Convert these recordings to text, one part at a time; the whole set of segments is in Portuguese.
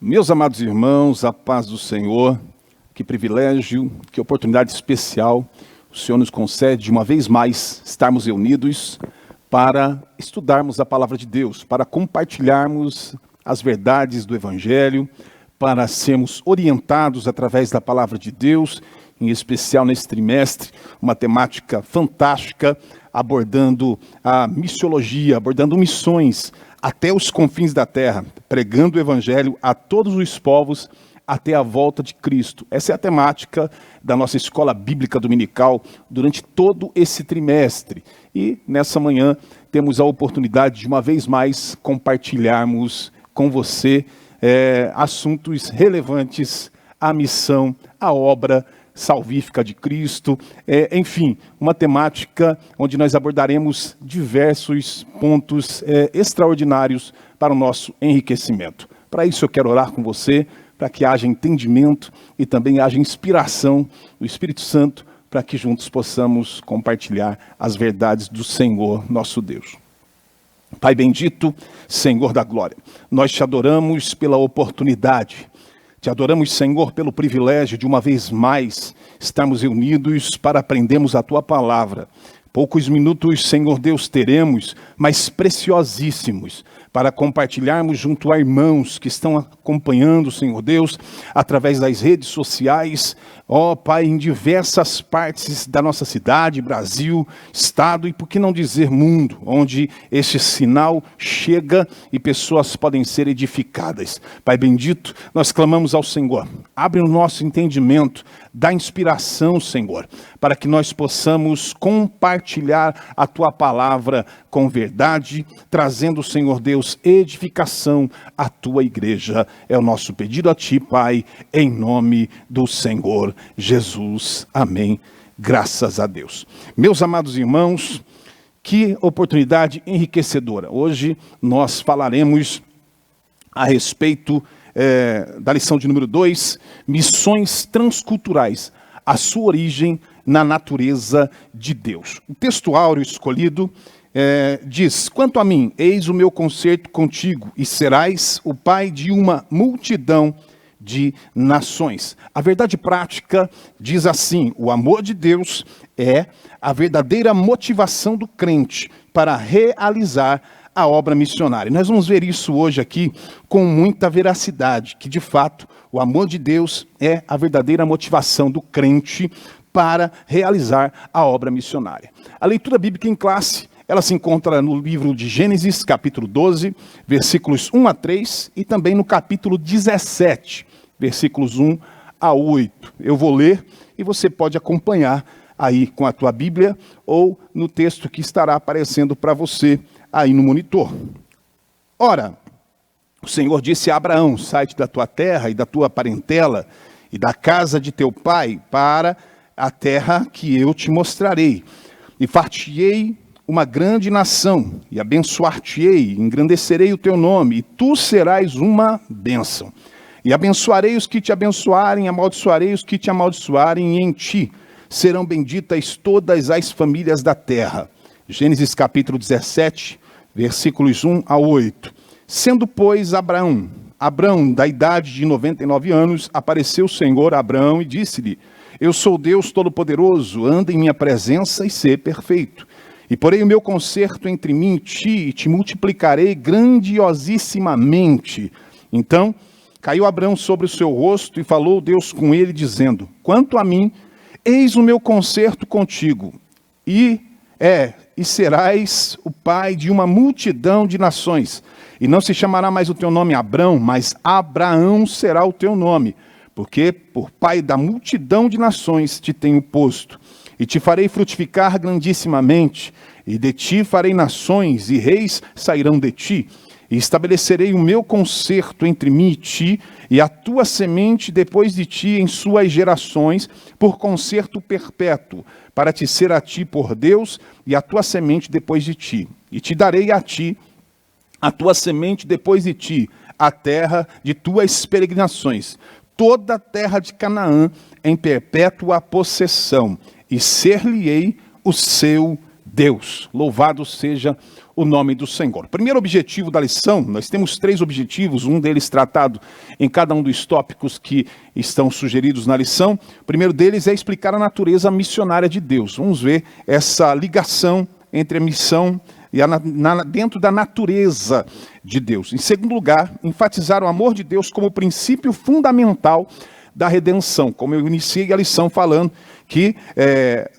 Meus amados irmãos, a paz do Senhor, que privilégio, que oportunidade especial o Senhor nos concede de uma vez mais estarmos reunidos para estudarmos a palavra de Deus, para compartilharmos as verdades do Evangelho, para sermos orientados através da palavra de Deus, em especial nesse trimestre, uma temática fantástica, abordando a missiologia, abordando missões até os confins da terra, pregando o Evangelho a todos os povos até a volta de Cristo. Essa é a temática da nossa escola bíblica dominical durante todo esse trimestre. E nessa manhã temos a oportunidade de uma vez mais compartilharmos com você assuntos relevantes à missão, à obra salvífica de Cristo, enfim, uma temática onde nós abordaremos diversos pontos extraordinários para o nosso enriquecimento. Para isso eu quero orar com você, para que haja entendimento e também haja inspiração do Espírito Santo, para que juntos possamos compartilhar as verdades do Senhor, nosso Deus. Pai bendito, Senhor da glória, nós te adoramos pela oportunidade. Te adoramos, Senhor, pelo privilégio de uma vez mais estarmos reunidos para aprendermos a Tua palavra. Poucos minutos, Senhor Deus, teremos, mas preciosíssimos, para compartilharmos junto a irmãos que estão acompanhando, Senhor Deus, através das redes sociais, ó Pai, em diversas partes da nossa cidade, Brasil, estado e por que não dizer mundo, onde este sinal chega e pessoas podem ser edificadas. Pai bendito, nós clamamos ao Senhor, abre o nosso entendimento, dá inspiração, Senhor, para que nós possamos compartilhar a Tua palavra com verdade, trazendo, Senhor Deus, edificação à Tua igreja. É o nosso pedido a Ti, Pai, em nome do Senhor Jesus. Amém. Graças a Deus. Meus amados irmãos, que oportunidade enriquecedora. Hoje nós falaremos a respeito da lição de número 2, missões transculturais, a sua origem na natureza de Deus. O texto áureo escolhido diz: quanto a mim, eis o meu concerto contigo, e serás o pai de uma multidão de nações. A verdade prática diz assim: o amor de Deus é a verdadeira motivação do crente para realizar a obra missionária. Nós vamos ver isso hoje aqui com muita veracidade, que de fato o amor de Deus é a verdadeira motivação do crente para realizar a obra missionária. A leitura bíblica em classe, ela se encontra no livro de Gênesis, capítulo 12, versículos 1 a 3, e também no capítulo 17, versículos 1 a 8. Eu vou ler e você pode acompanhar aí com a tua Bíblia ou no texto que estará aparecendo para você aí no monitor. Ora, o Senhor disse a Abraão: sai-te da tua terra e da tua parentela e da casa de teu pai para a terra que eu te mostrarei. E far-te-ei uma grande nação, e abençoar-te-ei, engrandecerei o teu nome, e tu serás uma bênção. E abençoarei os que te abençoarem, amaldiçoarei os que te amaldiçoarem, e em ti serão benditas todas as famílias da terra. Gênesis capítulo 17, versículos 1 a 8. Sendo, pois, Abraão da idade de 99 anos, apareceu o Senhor a Abraão e disse-lhe: eu sou Deus Todo-Poderoso, anda em minha presença e sê perfeito. E porei o meu concerto entre mim e ti, e te multiplicarei grandiosissimamente. Então caiu Abraão sobre o seu rosto, e falou Deus com ele, dizendo: quanto a mim, eis o meu concerto contigo, e serás o pai de uma multidão de nações. E não se chamará mais o teu nome Abrão, mas Abraão será o teu nome, porque por pai da multidão de nações te tenho posto. E te farei frutificar grandissimamente, e de ti farei nações, e reis sairão de ti. E estabelecerei o meu concerto entre mim e ti, e a tua semente depois de ti em suas gerações, por concerto perpétuo, para te ser a ti por Deus, e a tua semente depois de ti. E te darei a ti, a tua semente depois de ti, a terra de tuas peregrinações, toda a terra de Canaã em perpétua possessão, e ser-lhe-ei o seu Deus. Louvado seja o nome do Senhor. Primeiro objetivo da lição, nós temos 3 objetivos, um deles tratado em cada um dos tópicos que estão sugeridos na lição. O primeiro deles é explicar a natureza missionária de Deus. Vamos ver essa ligação entre a missão e dentro da natureza de Deus. Em segundo lugar, enfatizar o amor de Deus como princípio fundamental da redenção, como eu iniciei a lição falando que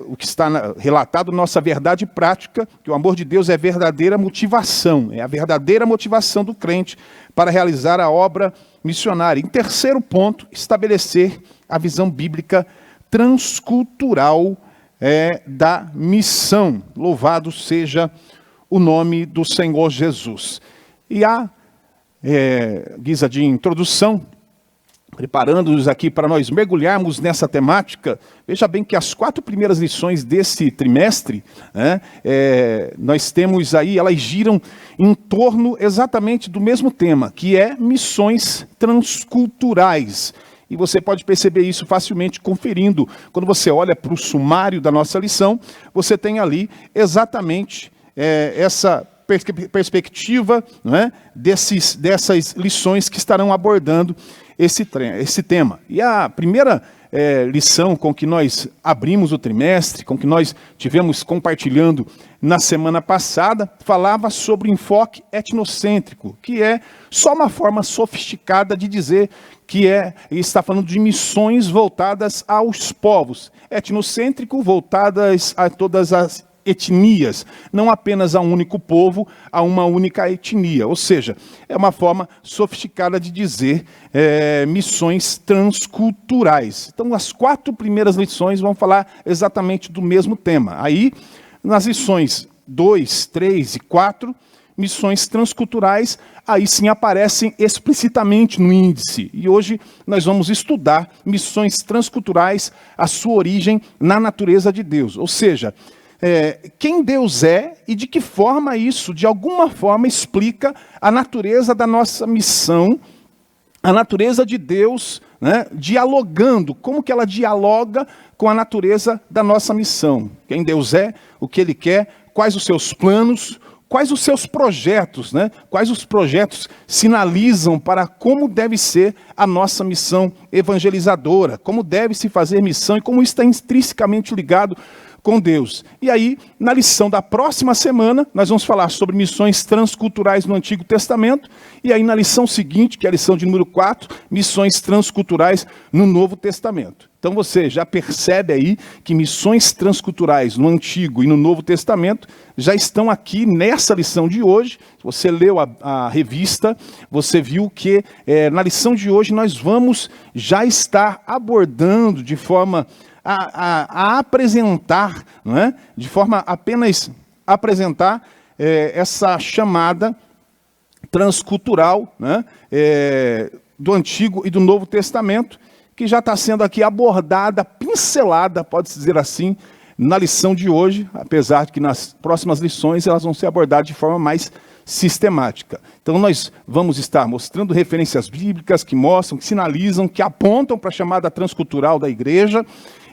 o que está relatado na nossa verdade prática, que o amor de Deus é a verdadeira motivação, é a verdadeira motivação do crente para realizar a obra missionária. Em terceiro ponto, estabelecer a visão bíblica transcultural da missão. Louvado seja o nome do Senhor Jesus. E a guisa de introdução, preparando-nos aqui para nós mergulharmos nessa temática, veja bem que as 4 primeiras lições desse trimestre, nós temos aí, elas giram em torno exatamente do mesmo tema, que é missões transculturais. E você pode perceber isso facilmente conferindo. Quando você olha para o sumário da nossa lição, você tem ali exatamente essa perspectiva, não é? Dessas lições que estarão abordando esse tema. E a primeira lição com que nós abrimos o trimestre, com que nós tivemos compartilhando na semana passada, falava sobre o enfoque etnocêntrico, que é só uma forma sofisticada de dizer que está falando de missões voltadas aos povos. Etnocêntrico, voltadas a todas as etnias, não apenas a um único povo, a uma única etnia. Ou seja, é uma forma sofisticada de dizer missões transculturais. Então, as 4 primeiras lições vão falar exatamente do mesmo tema. Aí, nas lições 2, 3 e 4, missões transculturais, aí sim aparecem explicitamente no índice. E hoje nós vamos estudar missões transculturais, a sua origem na natureza de Deus. Ou seja, quem Deus é e de que forma isso, de alguma forma, explica a natureza da nossa missão, a natureza de Deus, né, dialogando, como que ela dialoga com a natureza da nossa missão. Quem Deus é, o que Ele quer, quais os seus planos, quais os seus projetos, né? Quais os projetos sinalizam para como deve ser a nossa missão evangelizadora, como deve se fazer missão e como está intrinsecamente ligado com Deus. E aí, na lição da próxima semana, nós vamos falar sobre missões transculturais no Antigo Testamento, e aí na lição seguinte, que é a lição de número 4, missões transculturais no Novo Testamento. Então você já percebe aí que missões transculturais no Antigo e no Novo Testamento já estão aqui nessa lição de hoje. Você leu a revista, você viu que na lição de hoje nós vamos já estar abordando de forma a apresentar, não é? De forma apenas apresentar essa chamada transcultural, né? Do Antigo e do Novo Testamento, que já está sendo aqui abordada, pincelada, pode-se dizer assim, na lição de hoje, apesar de que nas próximas lições elas vão ser abordadas de forma mais sistemática. Então nós vamos estar mostrando referências bíblicas que mostram, que sinalizam, que apontam para a chamada transcultural da igreja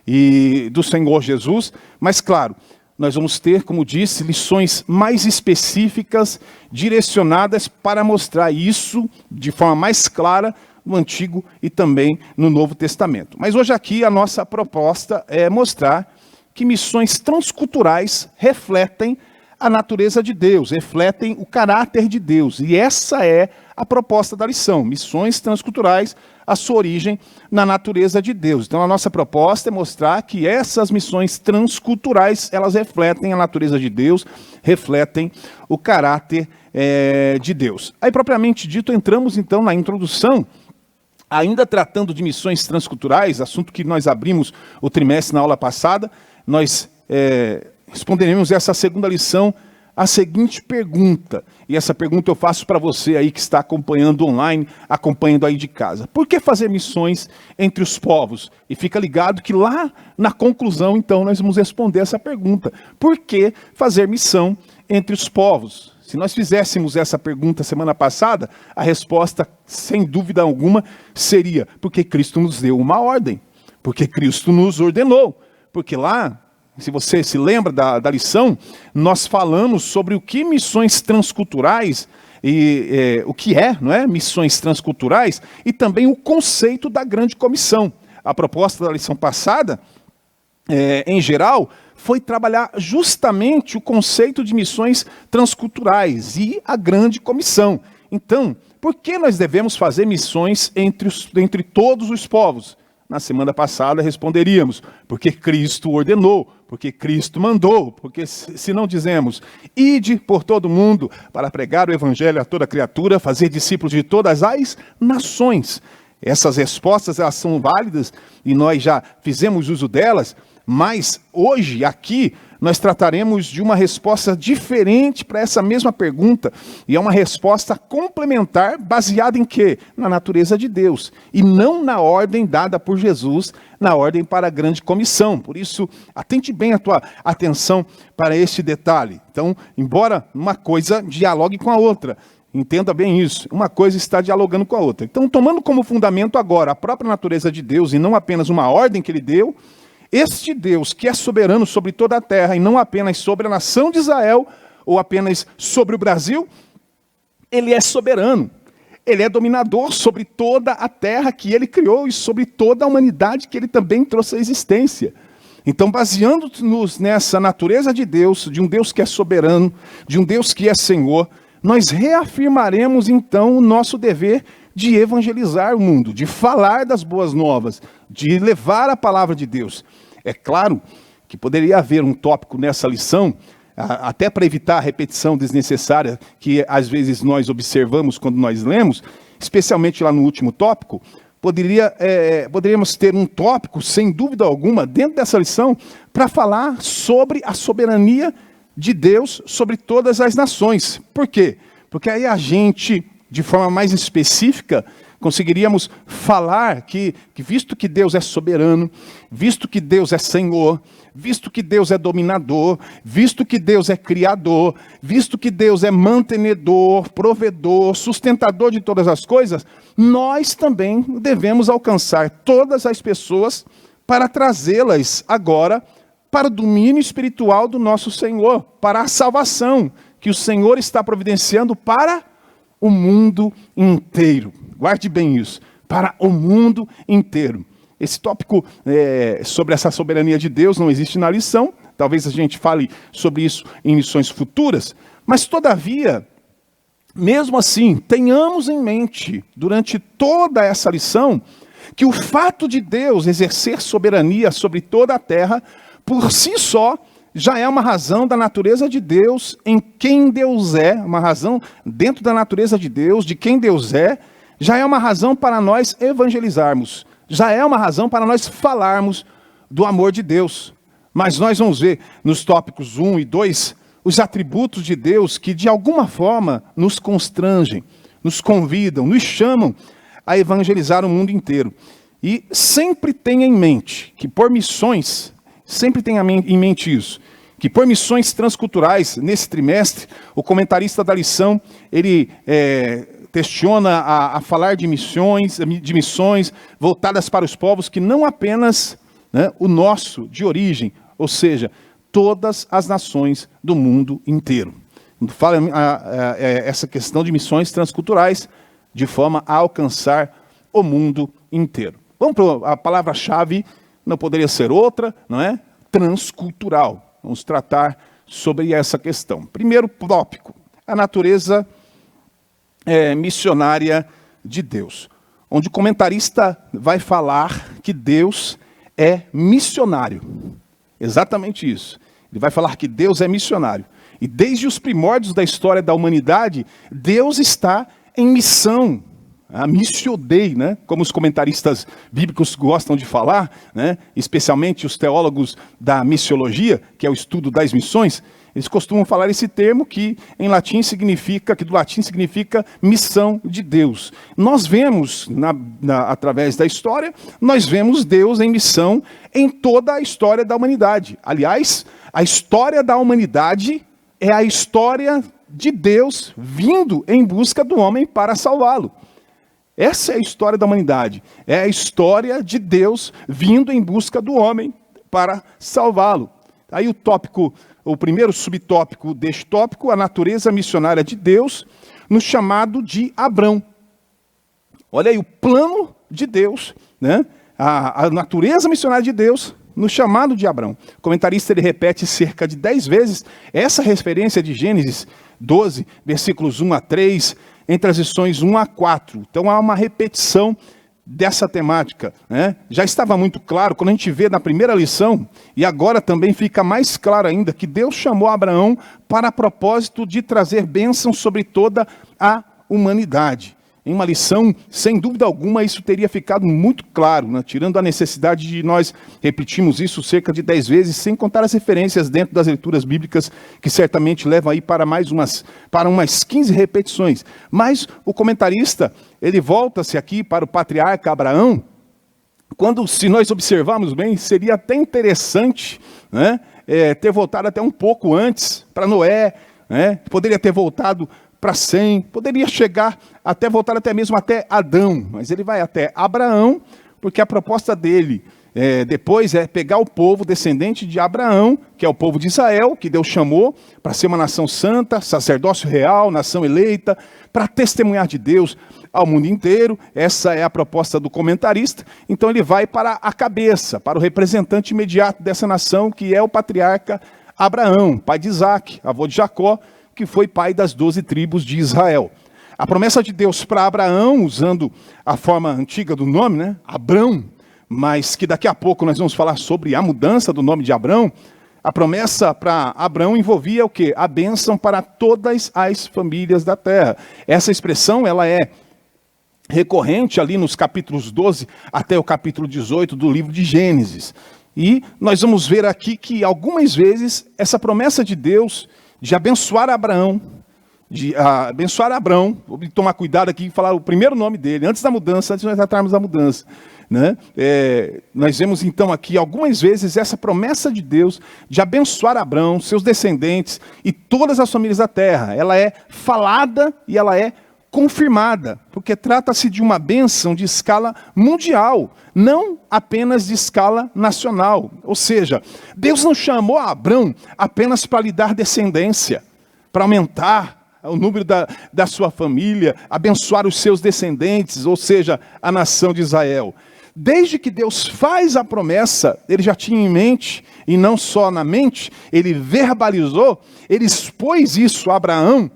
e do Senhor Jesus, mas claro, nós vamos ter, como disse, lições mais específicas, direcionadas para mostrar isso de forma mais clara no Antigo e também no Novo Testamento. Mas hoje aqui a nossa proposta é mostrar que missões transculturais refletem a natureza de Deus, refletem o caráter de Deus. E essa é a proposta da lição, missões transculturais, a sua origem na natureza de Deus. Então a nossa proposta é mostrar que essas missões transculturais, elas refletem a natureza de Deus, refletem o caráter de Deus. Aí propriamente dito, entramos então na introdução, ainda tratando de missões transculturais, assunto que nós abrimos o trimestre na aula passada. Nós responderemos essa segunda lição a seguinte pergunta, e essa pergunta eu faço para você aí que está acompanhando online, acompanhando aí de casa. Por que fazer missões entre os povos? E fica ligado que lá na conclusão, então, nós vamos responder essa pergunta. Por que fazer missão entre os povos? Se nós fizéssemos essa pergunta semana passada, a resposta, sem dúvida alguma, seria porque Cristo nos deu uma ordem, porque Cristo nos ordenou, porque lá se você se lembra da lição, nós falamos sobre o que missões transculturais, o que não é? Missões transculturais, e também o conceito da grande comissão. A proposta da lição passada, em geral, foi trabalhar justamente o conceito de missões transculturais e a grande comissão. Então, por que nós devemos fazer missões entre todos os povos? Na semana passada responderíamos, porque Cristo ordenou, porque Cristo mandou, porque se não dizemos, ide por todo mundo para pregar o evangelho a toda criatura, fazer discípulos de todas as nações. Essas respostas, elas são válidas e nós já fizemos uso delas, mas hoje, aqui, nós trataremos de uma resposta diferente para essa mesma pergunta. E é uma resposta complementar, baseada em quê? Na natureza de Deus. E não na ordem dada por Jesus, na ordem para a grande comissão. Por isso, atente bem a tua atenção para este detalhe. Então, embora uma coisa dialogue com a outra, entenda bem isso. Uma coisa está dialogando com a outra. Então, tomando como fundamento agora a própria natureza de Deus e não apenas uma ordem que ele deu, este Deus que é soberano sobre toda a terra e não apenas sobre a nação de Israel ou apenas sobre o Brasil, ele é soberano. Ele é dominador sobre toda a terra que ele criou e sobre toda a humanidade que ele também trouxe à existência. Então, baseando-nos nessa natureza de Deus, de um Deus que é soberano, de um Deus que é Senhor, nós reafirmaremos então o nosso dever de evangelizar o mundo, de falar das boas novas, de levar a palavra de Deus. É claro que poderia haver um tópico nessa lição, até para evitar a repetição desnecessária que às vezes nós observamos quando nós lemos, especialmente lá no último tópico, poderíamos ter um tópico, sem dúvida alguma, dentro dessa lição, para falar sobre a soberania de Deus sobre todas as nações. Por quê? Porque aí a gente, de forma mais específica, conseguiríamos falar que visto que Deus é soberano, visto que Deus é Senhor, visto que Deus é dominador, visto que Deus é criador, visto que Deus é mantenedor, provedor, sustentador de todas as coisas, nós também devemos alcançar todas as pessoas para trazê-las agora para o domínio espiritual do nosso Senhor, para a salvação que o Senhor está providenciando para o mundo inteiro. Guarde bem isso, para o mundo inteiro. Esse tópico sobre essa soberania de Deus não existe na lição, talvez a gente fale sobre isso em lições futuras, mas todavia, mesmo assim, tenhamos em mente, durante toda essa lição, que o fato de Deus exercer soberania sobre toda a terra, por si só, já é uma razão da natureza de Deus, em quem Deus é, uma razão dentro da natureza de Deus, de quem Deus é, já é uma razão para nós evangelizarmos, já é uma razão para nós falarmos do amor de Deus. Mas nós vamos ver nos tópicos 1 e 2 os atributos de Deus que de alguma forma nos constrangem, nos convidam, nos chamam a evangelizar o mundo inteiro. E sempre tenha em mente que por missões, sempre tenha em mente isso, que por missões transculturais, nesse trimestre, o comentarista da lição, ele questiona a falar de missões voltadas para os povos que não apenas o nosso de origem, ou seja, todas as nações do mundo inteiro. Fala essa questão de missões transculturais de forma a alcançar o mundo inteiro. Vamos para a palavra-chave, não poderia ser outra, não é? Transcultural. Vamos tratar sobre essa questão. Primeiro tópico, a natureza missionária de Deus, onde o comentarista vai falar que Deus é missionário. Exatamente isso. Ele vai falar que Deus é missionário. E desde os primórdios da história da humanidade, Deus está em missão. A missio Dei, né? Como os comentaristas bíblicos gostam de falar, né? Especialmente os teólogos da missiologia, que é o estudo das missões, eles costumam falar esse termo que do latim significa missão de Deus. Nós vemos, através da história, nós vemos Deus em missão em toda a história da humanidade. Aliás, a história da humanidade é a história de Deus vindo em busca do homem para salvá-lo. Essa é a história da humanidade. É a história de Deus vindo em busca do homem para salvá-lo. Aí o primeiro subtópico deste tópico, a natureza missionária de Deus no chamado de Abrão. Olha aí o plano de Deus, né? A natureza missionária de Deus no chamado de Abrão. O comentarista ele repete cerca de 10 vezes essa referência de Gênesis 12, versículos 1 a 3, entre as lições 1 a 4. Então há uma repetição dessa temática, né? Já estava muito claro quando a gente vê na primeira lição, e agora também fica mais claro ainda, que Deus chamou Abraão para propósito de trazer bênção sobre toda a humanidade. Em uma lição, sem dúvida alguma, isso teria ficado muito claro, né? Tirando a necessidade de nós repetirmos isso cerca de 10 vezes, sem contar as referências dentro das leituras bíblicas, que certamente levam aí para umas 15 repetições. Mas o comentarista, ele volta-se aqui para o patriarca Abraão, quando, se nós observarmos bem, seria até interessante, né, ter voltado até um pouco antes para Noé, né? Poderia ter voltado para Sem, poderia voltar até mesmo até Adão, mas ele vai até Abraão, porque a proposta dele depois é pegar o povo descendente de Abraão, que é o povo de Israel, que Deus chamou para ser uma nação santa, sacerdócio real, nação eleita, para testemunhar de Deus ao mundo inteiro. Essa é a proposta do comentarista. Então ele vai para a cabeça, para o representante imediato dessa nação, que é o patriarca Abraão, pai de Isaac, avô de Jacó, que foi pai das 12 tribos de Israel. A promessa de Deus para Abraão, usando a forma antiga do nome, né, Abrão, mas que daqui a pouco nós vamos falar sobre a mudança do nome de Abrão, a promessa para Abrão envolvia o quê? A bênção para todas as famílias da terra. Essa expressão, ela é recorrente ali nos capítulos 12 até o capítulo 18 do livro de Gênesis. E nós vamos ver aqui que algumas vezes essa promessa de Deus de abençoar Abraão, vou tomar cuidado aqui e falar o primeiro nome dele, antes da mudança, antes de nós tratarmos da mudança, né? Nós vemos então aqui algumas vezes essa promessa de Deus de abençoar Abraão, seus descendentes e todas as famílias da terra. Ela é falada e ela é confirmada, porque trata-se de uma bênção de escala mundial, não apenas de escala nacional. Ou seja, Deus não chamou Abrão apenas para lhe dar descendência, para aumentar o número da sua família, abençoar os seus descendentes, ou seja, a nação de Israel. Desde que Deus faz a promessa, ele já tinha em mente, e não só na mente, ele verbalizou, ele expôs isso a Abraão,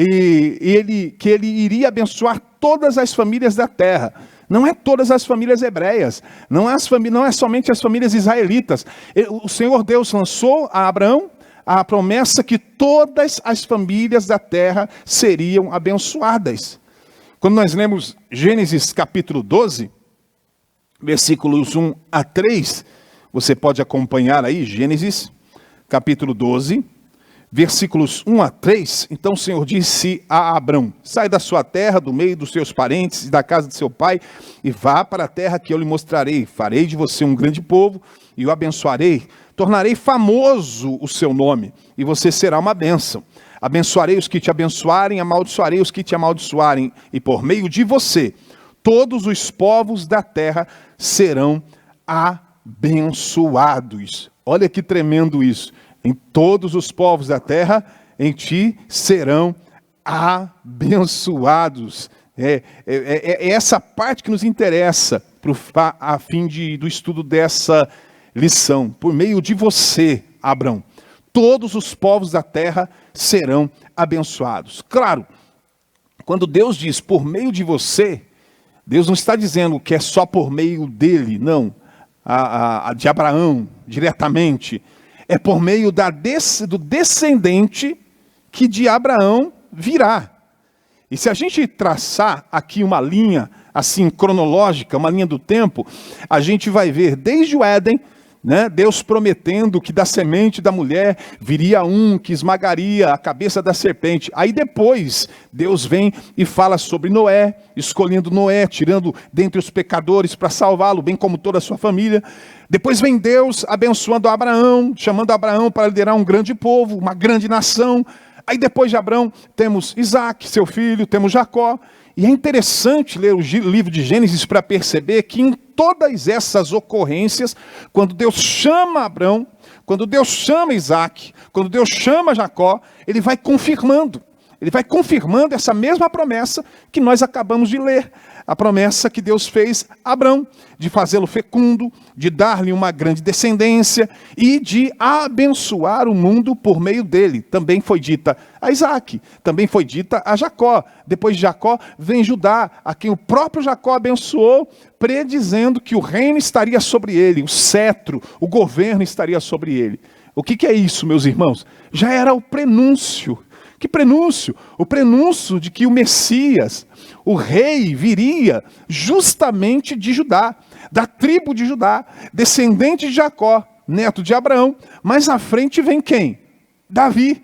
que ele iria abençoar todas as famílias da terra. Não é todas as famílias hebreias, não é somente as famílias israelitas. O Senhor Deus lançou a Abraão a promessa que todas as famílias da terra seriam abençoadas. Quando nós lemos Gênesis capítulo 12, versículos 1 a 3, você pode acompanhar aí, Gênesis capítulo 12, versículos 1 a 3, então o Senhor disse a Abrão: sai da sua terra, do meio dos seus parentes e da casa de seu pai, e vá para a terra que eu lhe mostrarei. Farei de você um grande povo, e o abençoarei. Tornarei famoso o seu nome, e você será uma bênção. Abençoarei os que te abençoarem, amaldiçoarei os que te amaldiçoarem, e por meio de você, todos os povos da terra serão abençoados. Olha que tremendo isso. Em todos os povos da terra, em ti serão abençoados. É essa parte que nos interessa a fim do estudo dessa lição. Por meio de você, Abrão, todos os povos da terra serão abençoados. Claro, quando Deus diz por meio de você, Deus não está dizendo que é só por meio dele, não, de Abraão, diretamente. É por meio do descendente que de Abraão virá. E se a gente traçar aqui uma linha assim cronológica, uma linha do tempo, a gente vai ver desde o Éden, né, Deus prometendo que da semente da mulher viria um que esmagaria a cabeça da serpente. Aí depois Deus vem e fala sobre Noé, escolhendo Noé, tirando dentre os pecadores para salvá-lo, bem como toda a sua família. Depois vem Deus abençoando Abraão, chamando Abraão para liderar um grande povo, uma grande nação. Aí depois de Abraão temos Isaac, seu filho, temos Jacó. E é interessante ler o livro de Gênesis para perceber que em todas essas ocorrências, quando Deus chama Abraão, quando Deus chama Isaac, quando Deus chama Jacó, ele vai confirmando. Ele vai confirmando essa mesma promessa que nós acabamos de ler. A promessa que Deus fez a Abrão, de fazê-lo fecundo, de dar-lhe uma grande descendência e de abençoar o mundo por meio dele. Também foi dita a Isaac, também foi dita a Jacó. Depois de Jacó vem Judá, a quem o próprio Jacó abençoou, predizendo que o reino estaria sobre ele, o cetro, o governo estaria sobre ele. O que é isso, meus irmãos? Já era o prenúncio. Que prenúncio? O prenúncio de que o Messias, o rei, viria justamente de Judá, da tribo de Judá, descendente de Jacó, neto de Abraão. Mais à frente vem quem? Davi,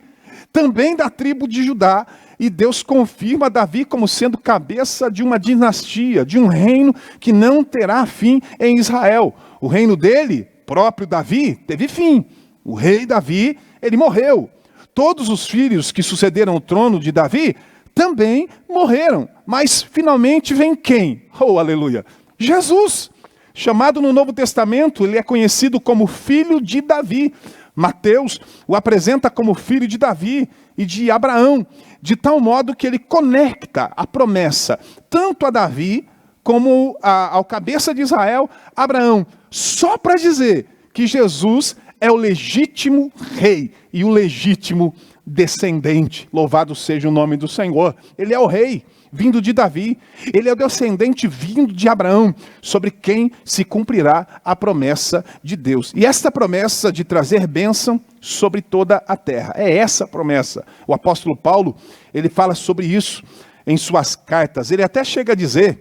também da tribo de Judá. E Deus confirma Davi como sendo cabeça de uma dinastia, de um reino que não terá fim em Israel. O reino dele, próprio Davi, teve fim. O rei Davi, ele morreu. Todos os filhos que sucederam o trono de Davi também morreram. Mas finalmente vem quem? Oh, aleluia! Jesus, chamado no Novo Testamento, ele é conhecido como filho de Davi. Mateus o apresenta como filho de Davi e de Abraão, de tal modo que ele conecta a promessa tanto a Davi como ao cabeça de Israel, Abraão, só para dizer que Jesus é o legítimo rei e o legítimo descendente. Louvado seja o nome do Senhor. Ele é o rei, vindo de Davi. Ele é o descendente vindo de Abraão, sobre quem se cumprirá a promessa de Deus. E esta promessa de trazer bênção sobre toda a terra. É essa promessa. O apóstolo Paulo, ele fala sobre isso em suas cartas. Ele até chega a dizer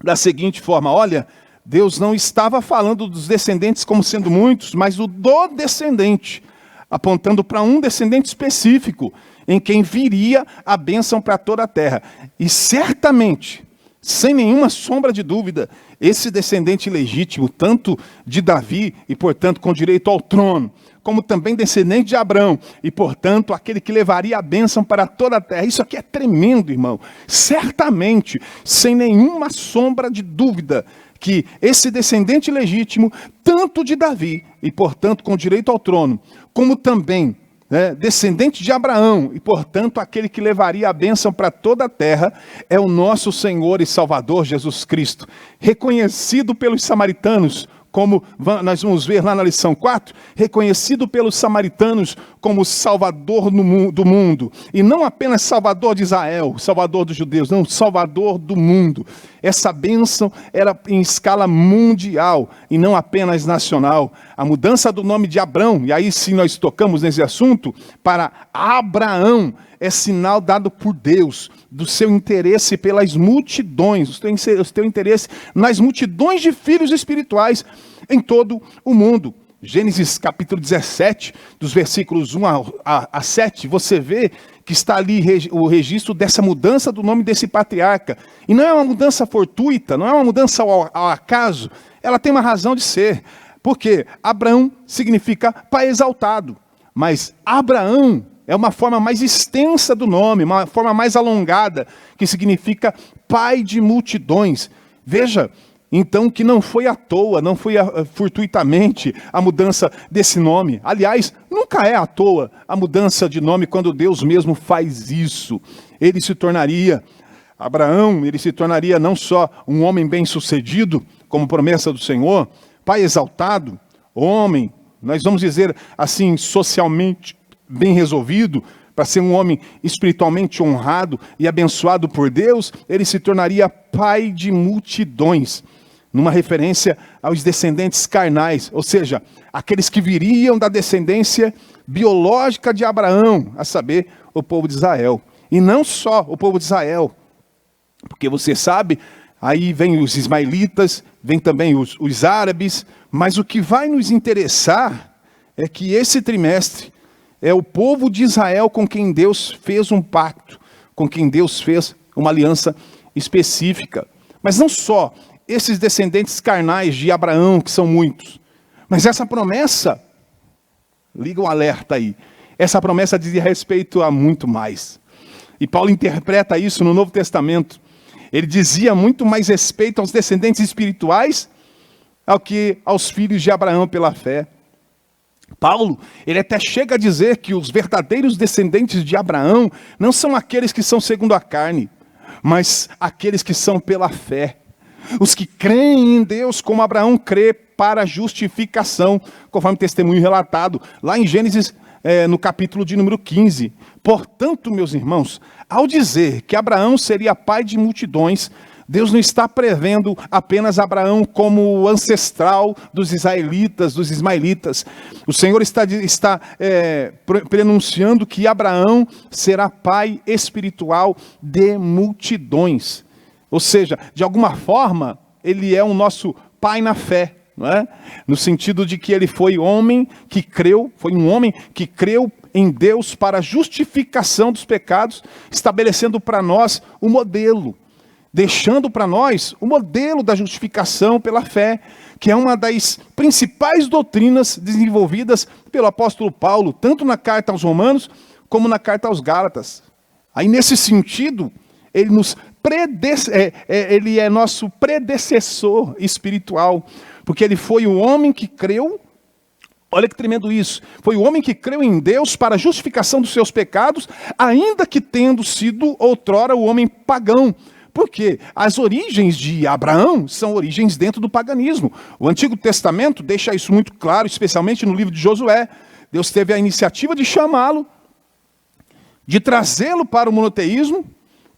da seguinte forma: olha, Deus não estava falando dos descendentes como sendo muitos, mas do descendente, apontando para um descendente específico, em quem viria a bênção para toda a terra. E certamente, sem nenhuma sombra de dúvida, esse descendente legítimo, tanto de Davi, e portanto com direito ao trono, como também descendente de Abraão, e portanto aquele que levaria a bênção para toda a terra. Isso aqui é tremendo, irmão. Certamente, sem nenhuma sombra de dúvida, que esse descendente legítimo, tanto de Davi, e portanto com direito ao trono, como também descendente de Abraão, e portanto aquele que levaria a bênção para toda a terra, é o nosso Senhor e Salvador Jesus Cristo, reconhecido pelos samaritanos, como nós vamos ver lá na lição 4, reconhecido pelos samaritanos como Salvador do mundo. E não apenas Salvador de Israel, Salvador dos judeus, não, Salvador do mundo. Essa bênção era em escala mundial e não apenas nacional. A mudança do nome de Abrão, e aí sim nós tocamos nesse assunto, para Abraão, é sinal dado por Deus, do seu interesse pelas multidões, o seu interesse nas multidões de filhos espirituais em todo o mundo. Gênesis capítulo 17, dos versículos 1 a 7, você vê que está ali o registro dessa mudança do nome desse patriarca. E não é uma mudança fortuita, não é uma mudança ao acaso, ela tem uma razão de ser. Porque Abrão significa pai exaltado, mas Abraão é uma forma mais extensa do nome, uma forma mais alongada, que significa pai de multidões. Veja, então, que não foi à toa, não foi fortuitamente a mudança desse nome. Aliás, nunca é à toa a mudança de nome quando Deus mesmo faz isso. Ele se tornaria, Abraão, ele se tornaria não só um homem bem-sucedido, como promessa do Senhor, pai exaltado, homem, nós vamos dizer assim, socialmente bem resolvido, para ser um homem espiritualmente honrado e abençoado por Deus, ele se tornaria pai de multidões, numa referência aos descendentes carnais, ou seja, aqueles que viriam da descendência biológica de Abraão, a saber, o povo de Israel. E não só o povo de Israel, porque você sabe, aí vem os ismaelitas, vem também os árabes, mas o que vai nos interessar é que esse trimestre é o povo de Israel com quem Deus fez um pacto, com quem Deus fez uma aliança específica. Mas não só esses descendentes carnais de Abraão, que são muitos, mas essa promessa, liga um alerta aí, essa promessa diz respeito a muito mais. E Paulo interpreta isso no Novo Testamento. Ele dizia muito mais respeito aos descendentes espirituais ao que aos filhos de Abraão pela fé. Paulo, ele até chega a dizer que os verdadeiros descendentes de Abraão não são aqueles que são segundo a carne, mas aqueles que são pela fé. Os que creem em Deus como Abraão crê para a justificação, conforme testemunho relatado lá em Gênesis, no capítulo de número 15. Portanto, meus irmãos, ao dizer que Abraão seria pai de multidões, Deus não está prevendo apenas Abraão como ancestral dos israelitas, dos ismaelitas. O Senhor está prenunciando que Abraão será pai espiritual de multidões. Ou seja, de alguma forma, ele é o nosso pai na fé, não é? No sentido de que ele foi um homem que creu em Deus para a justificação dos pecados, estabelecendo para nós o modelo, deixando para nós o modelo da justificação pela fé, que é uma das principais doutrinas desenvolvidas pelo apóstolo Paulo, tanto na carta aos Romanos, como na carta aos Gálatas. Aí, nesse sentido, ele é nosso predecessor espiritual, porque ele foi o homem que creu. Olha que tremendo isso. Foi o homem que creu em Deus para a justificação dos seus pecados, ainda que tendo sido outrora o homem pagão. Porque as origens de Abraão são origens dentro do paganismo. O Antigo Testamento deixa isso muito claro, especialmente no livro de Josué. Deus teve a iniciativa de chamá-lo, de trazê-lo para o monoteísmo,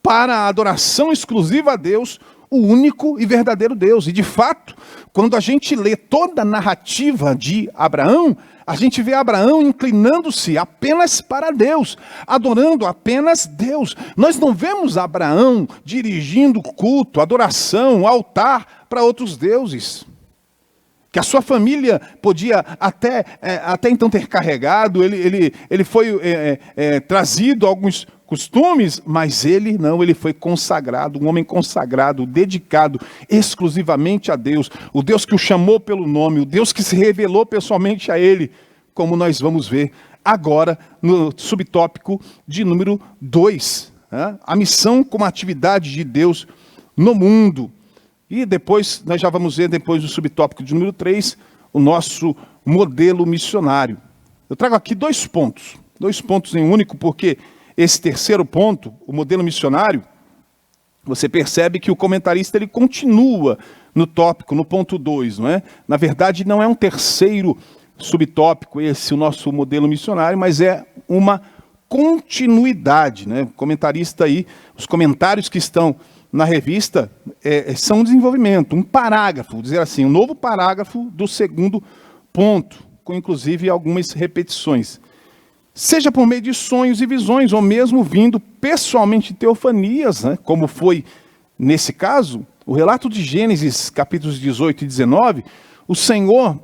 para a adoração exclusiva a Deus, o único e verdadeiro Deus. E de fato, quando a gente lê toda a narrativa de Abraão, a gente vê Abraão inclinando-se apenas para Deus, adorando apenas Deus. Nós não vemos Abraão dirigindo culto, adoração, altar para outros deuses, que a sua família podia até então ter carregado. Ele foi trazido a alguns costumes, mas ele não, ele foi consagrado, um homem consagrado, dedicado exclusivamente a Deus, o Deus que o chamou pelo nome, o Deus que se revelou pessoalmente a ele, como nós vamos ver agora no subtópico de número 2, né? A missão como atividade de Deus no mundo. E depois, nós já vamos ver depois do subtópico de número 3, o nosso modelo missionário. Eu trago aqui dois pontos em um único, porque esse terceiro ponto, o modelo missionário, você percebe que o comentarista ele continua no tópico, no ponto 2, não é? Na verdade, não é um terceiro subtópico esse, o nosso modelo missionário, mas é uma continuidade, né? O comentarista aí, os comentários que estão na revista são um desenvolvimento, um parágrafo, dizer assim, um novo parágrafo do segundo ponto, com inclusive algumas repetições. Seja por meio de sonhos e visões, ou mesmo vindo pessoalmente em teofanias, né? Como foi nesse caso, o relato de Gênesis, capítulos 18 e 19, o Senhor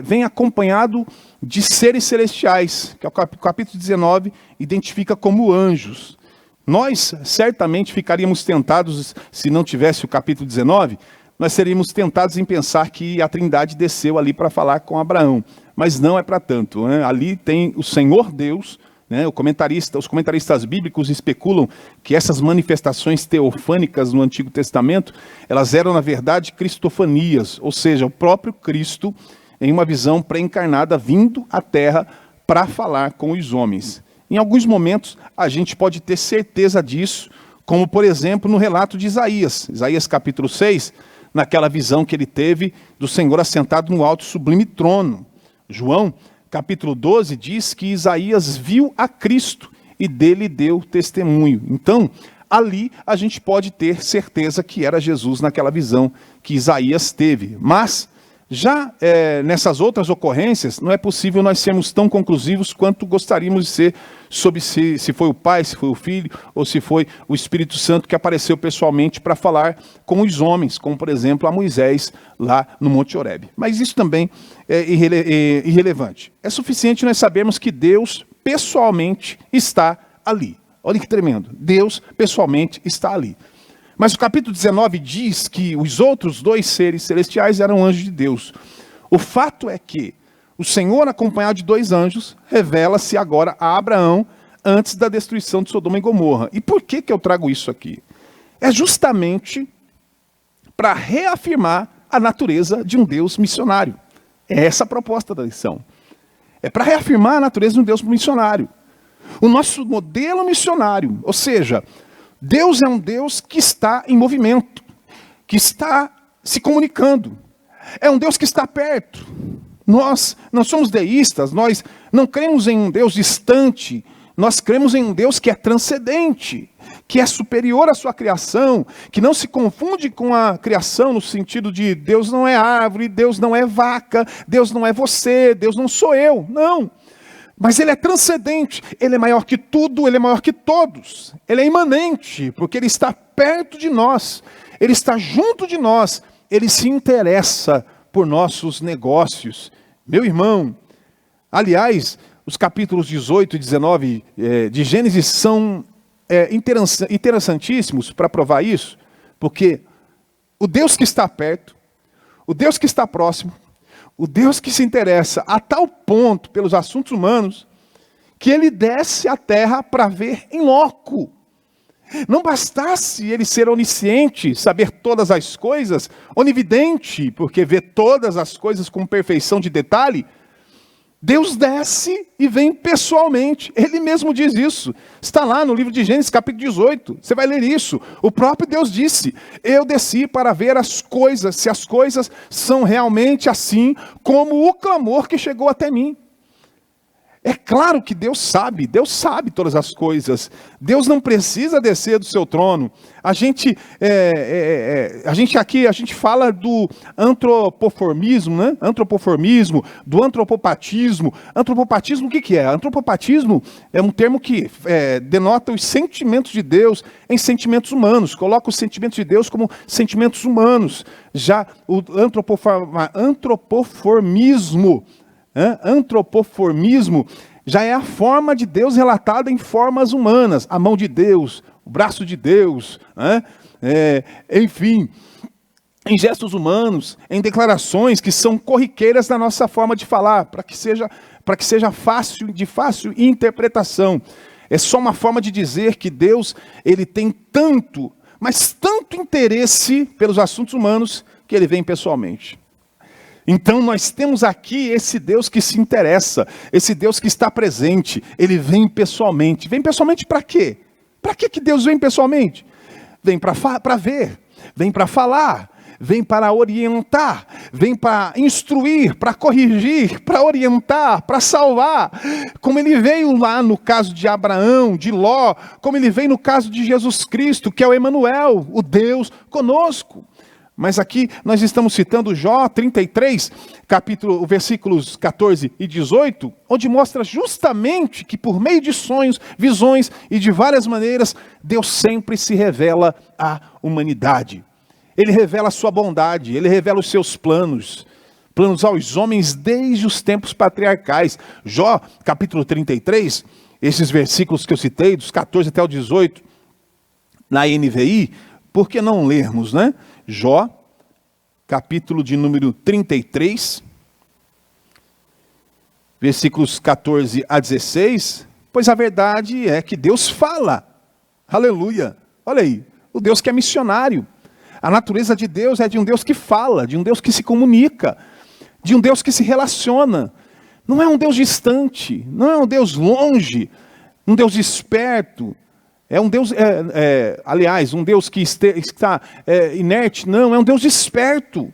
vem acompanhado de seres celestiais, que é o capítulo 19 identifica como anjos. Nós certamente ficaríamos tentados, se não tivesse o capítulo 19, nós seríamos tentados em pensar que a Trindade desceu ali para falar com Abraão. Mas não é para tanto, né? Ali tem o Senhor Deus, né? Os comentaristas bíblicos especulam que essas manifestações teofânicas no Antigo Testamento, elas eram na verdade cristofanias, ou seja, o próprio Cristo em uma visão pré-encarnada vindo à Terra para falar com os homens. Em alguns momentos a gente pode ter certeza disso, como por exemplo no relato de Isaías capítulo 6, naquela visão que ele teve do Senhor assentado no alto e sublime trono. João, capítulo 12, diz que Isaías viu a Cristo e dele deu testemunho. Então, ali a gente pode ter certeza que era Jesus naquela visão que Isaías teve. Mas, já nessas outras ocorrências, não é possível nós sermos tão conclusivos quanto gostaríamos de ser sobre se foi o Pai, se foi o Filho, ou se foi o Espírito Santo que apareceu pessoalmente para falar com os homens, como por exemplo a Moisés lá no Monte Horebe. Mas isso também é irrelevante. É suficiente nós sabermos que Deus pessoalmente está ali. Olha que tremendo, Deus pessoalmente está ali. Mas o capítulo 19 diz que os outros dois seres celestiais eram anjos de Deus. O fato é que o Senhor, acompanhado de dois anjos, revela-se agora a Abraão antes da destruição de Sodoma e Gomorra. E por que eu trago isso aqui? É justamente para reafirmar a natureza de um Deus missionário. É essa a proposta da lição. É para reafirmar a natureza de um Deus missionário. O nosso modelo missionário, ou seja, Deus é um Deus que está em movimento, que está se comunicando. É um Deus que está perto. Nós não somos deístas, nós não cremos em um Deus distante, nós cremos em um Deus que é transcendente, que é superior à sua criação, que não se confunde com a criação no sentido de Deus não é árvore, Deus não é vaca, Deus não é você, Deus não sou eu. Não. Mas Ele é transcendente, Ele é maior que tudo, Ele é maior que todos. Ele é imanente, porque Ele está perto de nós, Ele está junto de nós, Ele se interessa por nossos negócios. Meu irmão, aliás, os capítulos 18 e 19 de Gênesis são interessantíssimos para provar isso, porque o Deus que está perto, o Deus que está próximo, o Deus que se interessa a tal ponto pelos assuntos humanos, que Ele desce à terra para ver em loco. Não bastasse Ele ser onisciente, saber todas as coisas, onividente, porque vê todas as coisas com perfeição de detalhe, Deus desce e vem pessoalmente. Ele mesmo diz isso. Está lá no livro de Gênesis, capítulo 18. Você vai ler isso. O próprio Deus disse: eu desci para ver as coisas, se as coisas são realmente assim, como o clamor que chegou até mim. É claro que Deus sabe todas as coisas. Deus não precisa descer do seu trono. A gente fala do antropoformismo, né? Antropoformismo, do antropopatismo. Antropopatismo, o que é? Antropopatismo é um termo que denota os sentimentos de Deus em sentimentos humanos. Coloca os sentimentos de Deus como sentimentos humanos. Já o antropoformismo já é a forma de Deus relatada em formas humanas. A mão de Deus, o braço de Deus, enfim, em gestos humanos, em declarações que são corriqueiras da nossa forma de falar, para que seja de fácil interpretação. É só uma forma de dizer que Deus, Ele tem tanto, mas tanto interesse pelos assuntos humanos, que Ele vem pessoalmente. Então nós temos aqui esse Deus que se interessa, esse Deus que está presente, Ele vem pessoalmente. Vem pessoalmente para quê? Para que Deus vem pessoalmente? Vem para ver, vem para falar, vem para orientar, vem para instruir, para corrigir, para orientar, para salvar. Como Ele veio lá no caso de Abraão, de Ló, como Ele veio no caso de Jesus Cristo, que é o Emanuel, o Deus conosco. Mas aqui nós estamos citando Jó 33, versículos 14 e 18, onde mostra justamente que por meio de sonhos, visões e de várias maneiras, Deus sempre se revela à humanidade. Ele revela a sua bondade, Ele revela os seus planos aos homens desde os tempos patriarcais. Jó, capítulo 33, esses versículos que eu citei, dos 14 até o 18, na NVI, por que não lermos, né? Jó, capítulo de número 33, versículos 14 a 16, pois a verdade é que Deus fala. Aleluia. Olha aí, o Deus que é missionário. A natureza de Deus é de um Deus que fala, de um Deus que se comunica, de um Deus que se relaciona. Não é um Deus distante, não é um Deus longe, um Deus esperto. É um Deus, aliás, um Deus que está inerte. Não, é um Deus esperto.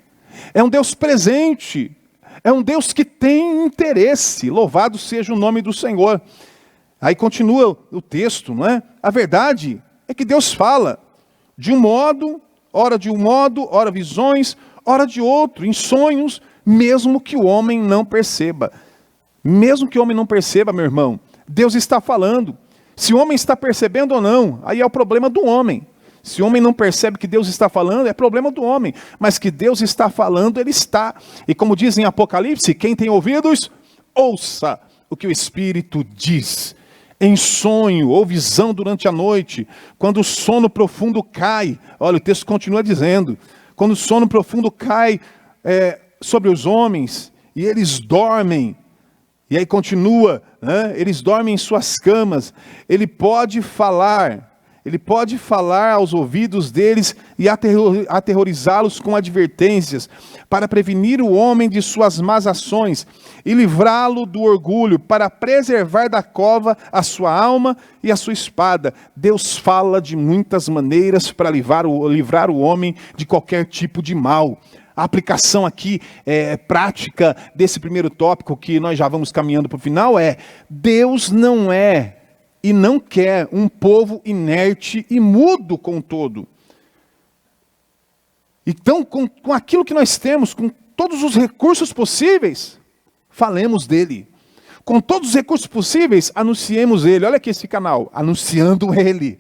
É um Deus presente. É um Deus que tem interesse. Louvado seja o nome do Senhor. Aí continua o texto, não é? A verdade é que Deus fala de um modo, ora visões, ora de outro, em sonhos, mesmo que o homem não perceba. Mesmo que o homem não perceba, meu irmão, Deus está falando. Se o homem está percebendo ou não, aí é o problema do homem. Se o homem não percebe que Deus está falando, é problema do homem. Mas que Deus está falando, Ele está. E como diz em Apocalipse, quem tem ouvidos, ouça o que o Espírito diz. Em sonho ou visão durante a noite, quando o sono profundo cai. Olha, o texto continua dizendo. Quando o sono profundo cai sobre os homens, e eles dormem. E aí continua, né? Eles dormem em suas camas. Ele pode falar Ele pode falar aos ouvidos deles e aterrorizá-los com advertências, para prevenir o homem de suas más ações e livrá-lo do orgulho, para preservar da cova a sua alma e a sua espada. Deus fala de muitas maneiras para livrar o homem de qualquer tipo de mal. A aplicação aqui prática desse primeiro tópico, que nós já vamos caminhando para o final, Deus não é e não quer um povo inerte e mudo com todo. Então, com aquilo que nós temos, com todos os recursos possíveis, falemos dele. Com todos os recursos possíveis, anunciemos ele. Olha aqui esse canal, anunciando ele,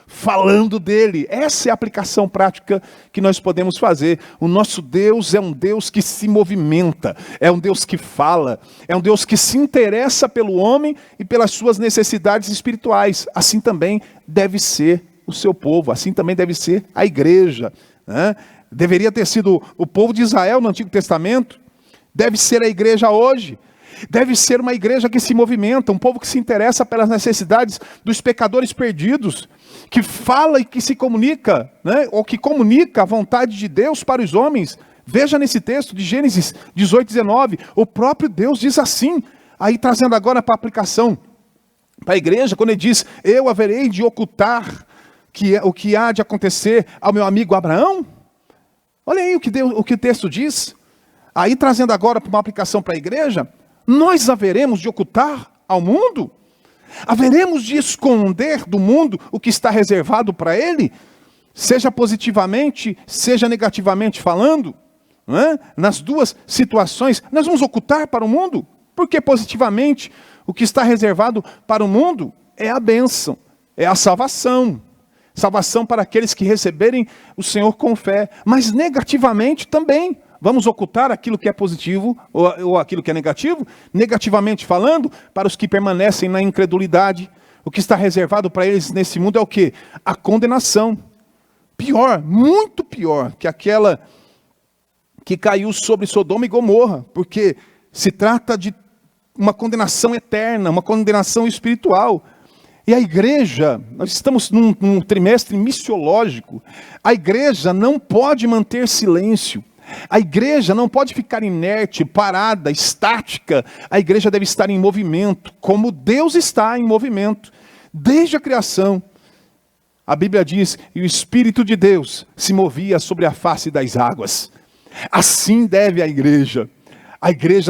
falando dele. Essa é a aplicação prática que nós podemos fazer. O nosso Deus é um Deus que se movimenta, é um Deus que fala, é um Deus que se interessa pelo homem e pelas suas necessidades espirituais. Assim também deve ser o seu povo, assim também deve ser a igreja, né? Deveria ter sido o povo de Israel no Antigo Testamento, deve ser a igreja hoje. Deve ser uma igreja que se movimenta, um povo que se interessa pelas necessidades dos pecadores perdidos, que fala e que se comunica, né? Ou que comunica a vontade de Deus para os homens. Veja nesse texto de Gênesis 18, 19, o próprio Deus diz assim, aí trazendo agora para a aplicação, para a igreja, quando ele diz, eu haverei de ocultar o que há de acontecer ao meu amigo Abraão. Olha aí o que o texto diz. Aí trazendo agora para uma aplicação para a igreja, nós haveremos de ocultar ao mundo? Haveremos de esconder do mundo o que está reservado para ele? Seja positivamente, seja negativamente falando, não é? Nas duas situações, nós vamos ocultar para o mundo? Porque positivamente, o que está reservado para o mundo é a bênção, é a salvação. Salvação para aqueles que receberem o Senhor com fé. Mas negativamente também. Vamos ocultar aquilo que é positivo ou aquilo que é negativo? Negativamente falando, para os que permanecem na incredulidade, o que está reservado para eles nesse mundo é o quê? A condenação. Pior, muito pior que aquela que caiu sobre Sodoma e Gomorra, porque se trata de uma condenação eterna, uma condenação espiritual. E a igreja, nós estamos num trimestre missiológico, a igreja não pode manter silêncio. A igreja não pode ficar inerte, parada, estática. A igreja deve estar em movimento, como Deus está em movimento, desde a criação. A Bíblia diz, e o Espírito de Deus se movia sobre a face das águas. Assim deve a igreja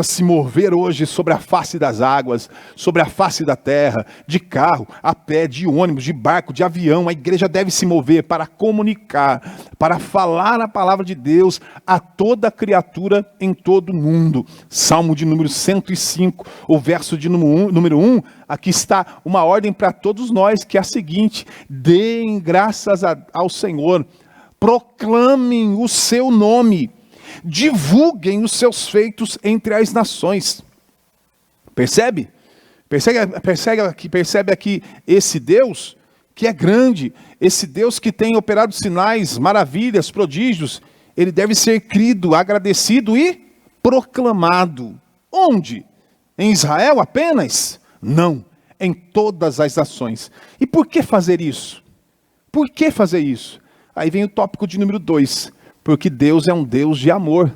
se mover hoje sobre a face das águas, sobre a face da terra, de carro, a pé, de ônibus, de barco, de avião. A igreja deve se mover para comunicar, para falar a palavra de Deus a toda criatura em todo o mundo. Salmo de número 105, o verso de número 1, aqui está uma ordem para todos nós, que é a seguinte: deem graças ao Senhor, proclamem o seu nome, divulguem os seus feitos entre as nações. Percebe? Percebe aqui esse Deus que é grande, esse Deus que tem operado sinais, maravilhas, prodígios. Ele deve ser crido, agradecido e proclamado. Onde? Em Israel apenas? Não, em todas as nações. E por que fazer isso? Por que fazer isso? Aí vem o tópico de número 2. Porque Deus é um Deus de amor,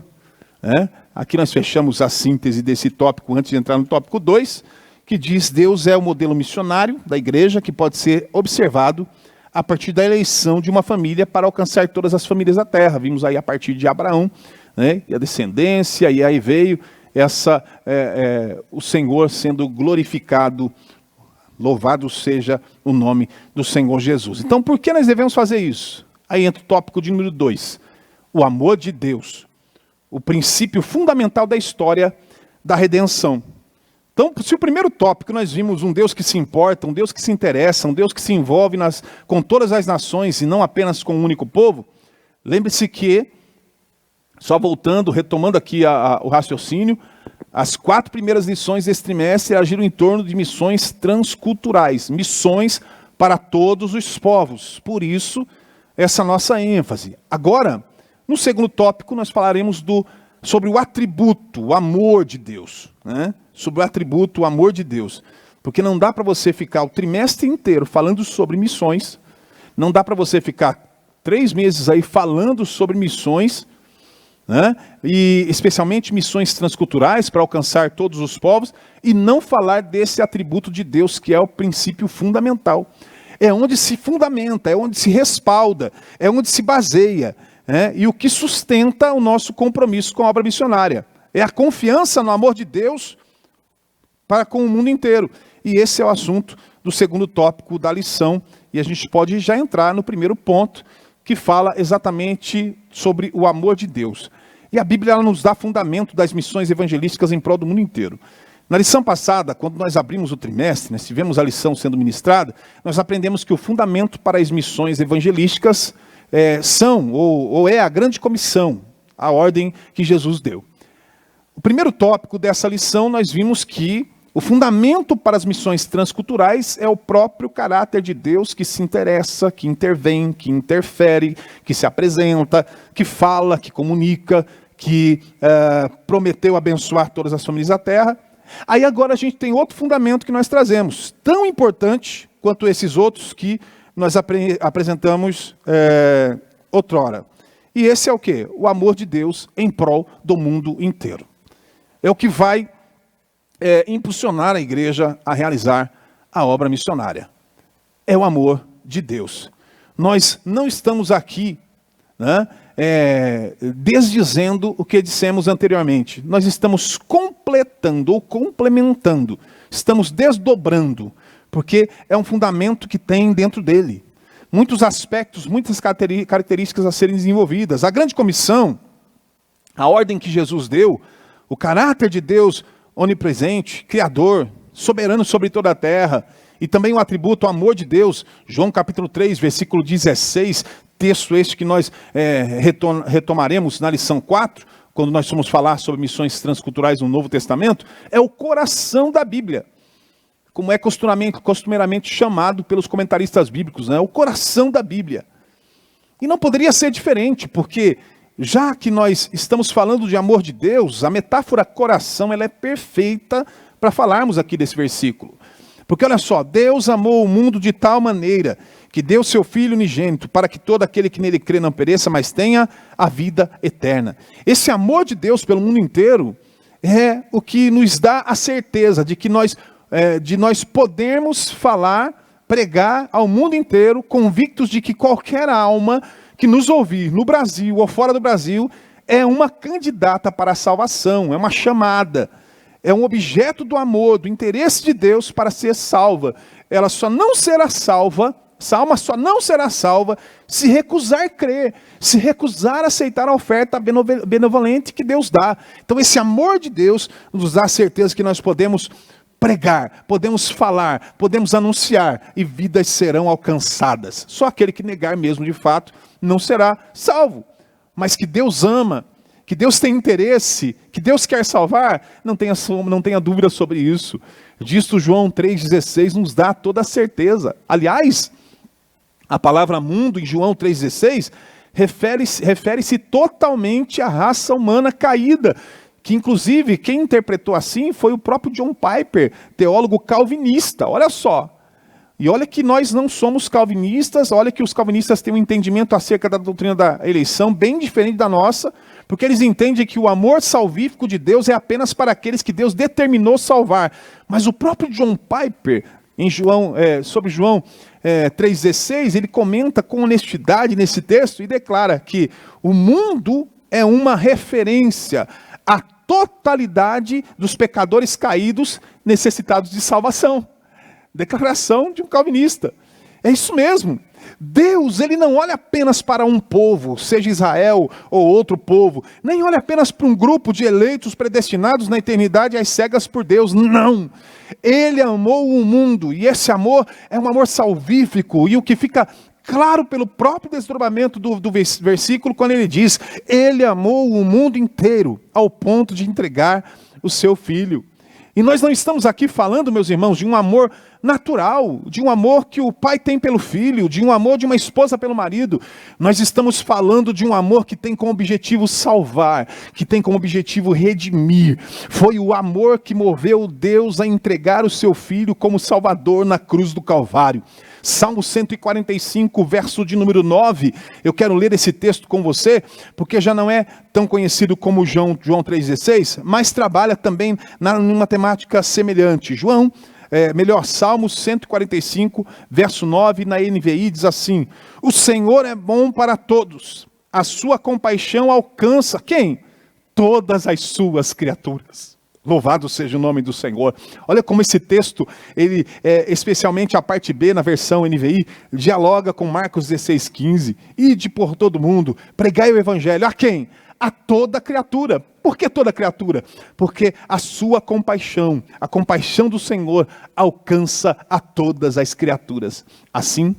né? Aqui nós fechamos a síntese desse tópico antes de entrar no tópico 2, que diz: Deus é o modelo missionário da igreja que pode ser observado a partir da eleição de uma família para alcançar todas as famílias da terra. Vimos aí a partir de Abraão, né? E a descendência, e aí veio o Senhor sendo glorificado. Louvado seja o nome do Senhor Jesus. Então, por que nós devemos fazer isso? Aí entra o tópico de número 2. O amor de Deus, o princípio fundamental da história da redenção. Então, se o primeiro tópico nós vimos um Deus que se importa, um Deus que se interessa, um Deus que se envolve com todas as nações e não apenas com um único povo, lembre-se que, só voltando, retomando aqui o raciocínio, as 4 primeiras lições desse trimestre giram em torno de missões transculturais, missões para todos os povos. Por isso, essa nossa ênfase. Agora, no segundo tópico, nós falaremos sobre o atributo, o amor de Deus, né? Sobre o atributo, o amor de Deus. Porque não dá para você ficar o trimestre inteiro falando sobre missões Não dá para você ficar 3 meses aí falando sobre missões, né? E especialmente missões transculturais para alcançar todos os povos, e não falar desse atributo de Deus que é o princípio fundamental. É onde se fundamenta, é onde se respalda, é onde se baseia, né? E o que sustenta o nosso compromisso com a obra missionária. É a confiança no amor de Deus para com o mundo inteiro. E esse é o assunto do segundo tópico da lição, e a gente pode já entrar no primeiro ponto, que fala exatamente sobre o amor de Deus. E a Bíblia ela nos dá fundamento das missões evangelísticas em prol do mundo inteiro. Na lição passada, quando nós abrimos o trimestre, nós tivemos a lição sendo ministrada, nós aprendemos que o fundamento para as missões evangelísticas é a grande comissão, a ordem que Jesus deu. O primeiro tópico dessa lição, nós vimos que o fundamento para as missões transculturais é o próprio caráter de Deus que se interessa, que intervém, que interfere, que se apresenta, que fala, que comunica, que prometeu abençoar todas as famílias da terra. Aí agora a gente tem outro fundamento que nós trazemos, tão importante quanto esses outros que nós apresentamos outrora. E esse é o quê? O amor de Deus em prol do mundo inteiro. É o que vai impulsionar a igreja a realizar a obra missionária. É o amor de Deus. Nós não estamos aqui, né, desdizendo o que dissemos anteriormente. Nós estamos completando ou complementando. Estamos desdobrando, porque é um fundamento que tem dentro dele muitos aspectos, muitas características a serem desenvolvidas. A grande comissão, a ordem que Jesus deu, o caráter de Deus onipresente, criador, soberano sobre toda a terra, e também o atributo, o amor de Deus, João capítulo 3, versículo 16, texto este que nós retomaremos na lição 4, quando nós formos falar sobre missões transculturais no Novo Testamento, é o coração da Bíblia, como é costumeiramente chamado pelos comentaristas bíblicos, né? O coração da Bíblia. E não poderia ser diferente, porque já que nós estamos falando de amor de Deus, a metáfora coração ela é perfeita para falarmos aqui desse versículo. Porque olha só, Deus amou o mundo de tal maneira que deu seu Filho unigênito para que todo aquele que nele crê não pereça, mas tenha a vida eterna. Esse amor de Deus pelo mundo inteiro é o que nos dá a certeza de que nós podermos falar, pregar ao mundo inteiro, convictos de que qualquer alma que nos ouvir no Brasil ou fora do Brasil é uma candidata para a salvação, é uma chamada, é um objeto do amor, do interesse de Deus para ser salva. Ela só não será salva, essa alma só não será salva se recusar a crer, se recusar a aceitar a oferta benevolente que Deus dá. Então esse amor de Deus nos dá a certeza que nós podemos pregar, podemos falar, podemos anunciar e vidas serão alcançadas. Só aquele que negar mesmo de fato não será salvo. Mas que Deus ama, que Deus tem interesse, que Deus quer salvar, não tenha dúvida sobre isso. Disto João 3,16 nos dá toda a certeza. Aliás, a palavra mundo em João 3,16 refere-se totalmente à raça humana caída, que inclusive quem interpretou assim foi o próprio John Piper, teólogo calvinista. Olha só. E olha que nós não somos calvinistas, olha que os calvinistas têm um entendimento acerca da doutrina da eleição bem diferente da nossa, porque eles entendem que o amor salvífico de Deus é apenas para aqueles que Deus determinou salvar. Mas o próprio John Piper, sobre João 3,16, ele comenta com honestidade nesse texto e declara que o mundo é uma referência à totalidade dos pecadores caídos necessitados de salvação. Declaração de um calvinista. É isso mesmo. Deus, ele não olha apenas para um povo, seja Israel ou outro povo, nem olha apenas para um grupo de eleitos predestinados na eternidade às cegas por Deus. Não. Ele amou o mundo, e esse amor é um amor salvífico, e o que fica claro pelo próprio desdobramento do versículo, quando ele diz, ele amou o mundo inteiro, ao ponto de entregar o seu Filho. E nós não estamos aqui falando, meus irmãos, de um amor natural, de um amor que o pai tem pelo filho, de um amor de uma esposa pelo marido. Nós estamos falando de um amor que tem como objetivo salvar, que tem como objetivo redimir. Foi o amor que moveu Deus a entregar o seu Filho como Salvador na cruz do Calvário. Salmo 145, verso de número 9. Eu quero ler esse texto com você, porque já não é tão conhecido como João 3,16, mas trabalha também numa temática semelhante. Salmo 145, verso 9, na NVI diz assim: o Senhor é bom para todos, a sua compaixão alcança quem? Todas as suas criaturas. Louvado seja o nome do Senhor. Olha como esse texto, ele, especialmente a parte B na versão NVI, dialoga com Marcos 16,15. Ide por todo mundo, pregai o evangelho. A quem? A toda criatura. Por que toda criatura? Porque a sua compaixão, a compaixão do Senhor, alcança a todas as criaturas. Assim,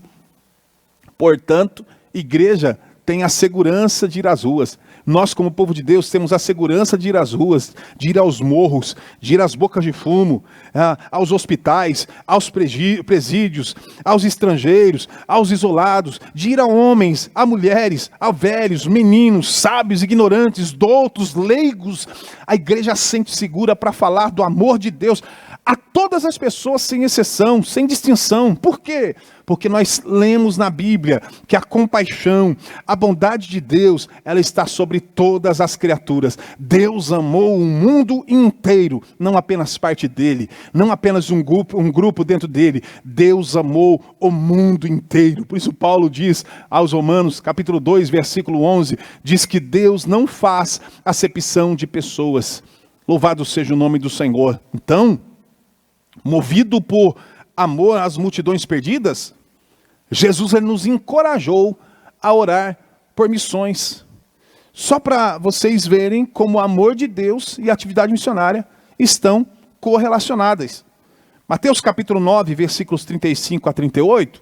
portanto, igreja tem a segurança de ir às ruas. Nós, como povo de Deus, temos a segurança de ir às ruas, de ir aos morros, de ir às bocas de fumo, aos hospitais, aos presídios, aos estrangeiros, aos isolados, de ir a homens, a mulheres, a velhos, meninos, sábios, ignorantes, doutos, leigos. A igreja sente segura para falar do amor de Deus a todas as pessoas, sem exceção, sem distinção. Por quê? Porque nós lemos na Bíblia que a compaixão, a bondade de Deus, ela está sobre todas as criaturas. Deus amou o mundo inteiro, não apenas parte dele, não apenas um grupo dentro dele. Deus amou o mundo inteiro. Por isso Paulo diz aos Romanos, capítulo 2, versículo 11, diz que Deus não faz acepção de pessoas. Louvado seja o nome do Senhor. Então, movido por amor às multidões perdidas, Jesus nos encorajou a orar por missões. Só para vocês verem como o amor de Deus e a atividade missionária estão correlacionadas. Mateus capítulo 9, versículos 35 a 38,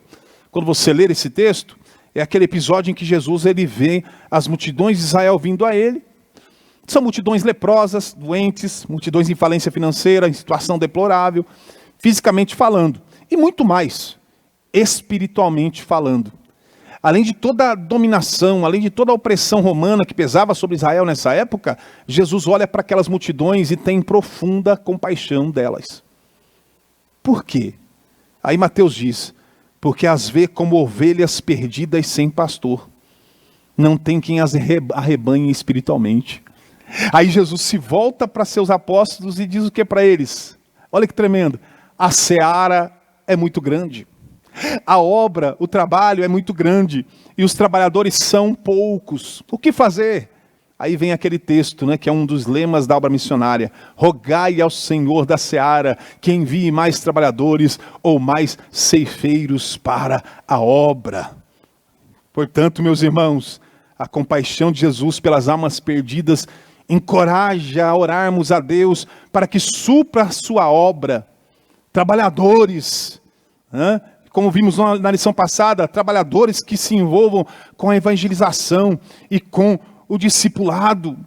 quando você ler esse texto, é aquele episódio em que Jesus ele vê as multidões de Israel vindo a ele. São multidões leprosas, doentes, multidões em falência financeira, em situação deplorável, fisicamente falando. E muito mais, espiritualmente falando. Além de toda a dominação, além de toda a opressão romana que pesava sobre Israel nessa época, Jesus olha para aquelas multidões e tem profunda compaixão delas. Por quê? Aí Mateus diz, porque as vê como ovelhas perdidas sem pastor. Não tem quem as arrebanhe espiritualmente. Aí Jesus se volta para seus apóstolos e diz o que para eles? Olha que tremendo. A seara é muito grande. A obra, o trabalho é muito grande. E os trabalhadores são poucos. O que fazer? Aí vem aquele texto, que é um dos lemas da obra missionária. Rogai ao Senhor da seara que envie mais trabalhadores ou mais ceifeiros para a obra. Portanto, meus irmãos, a compaixão de Jesus pelas almas perdidas encoraja a orarmos a Deus para que supra a sua obra. Trabalhadores, como vimos na lição passada, trabalhadores que se envolvam com a evangelização e com o discipulado.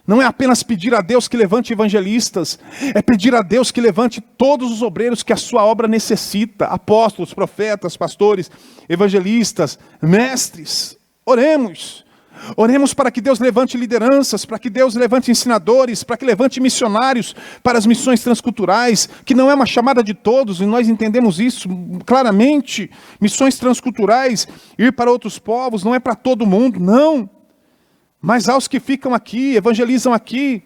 Não é apenas pedir a Deus que levante evangelistas, é pedir a Deus que levante todos os obreiros que a sua obra necessita, apóstolos, profetas, pastores, evangelistas, mestres. Oremos. Oremos para que Deus levante lideranças, para que Deus levante ensinadores, para que levante missionários para as missões transculturais, que não é uma chamada de todos, e nós entendemos isso claramente. Missões transculturais, ir para outros povos, não é para todo mundo, não. Mas aos que ficam aqui, evangelizam aqui,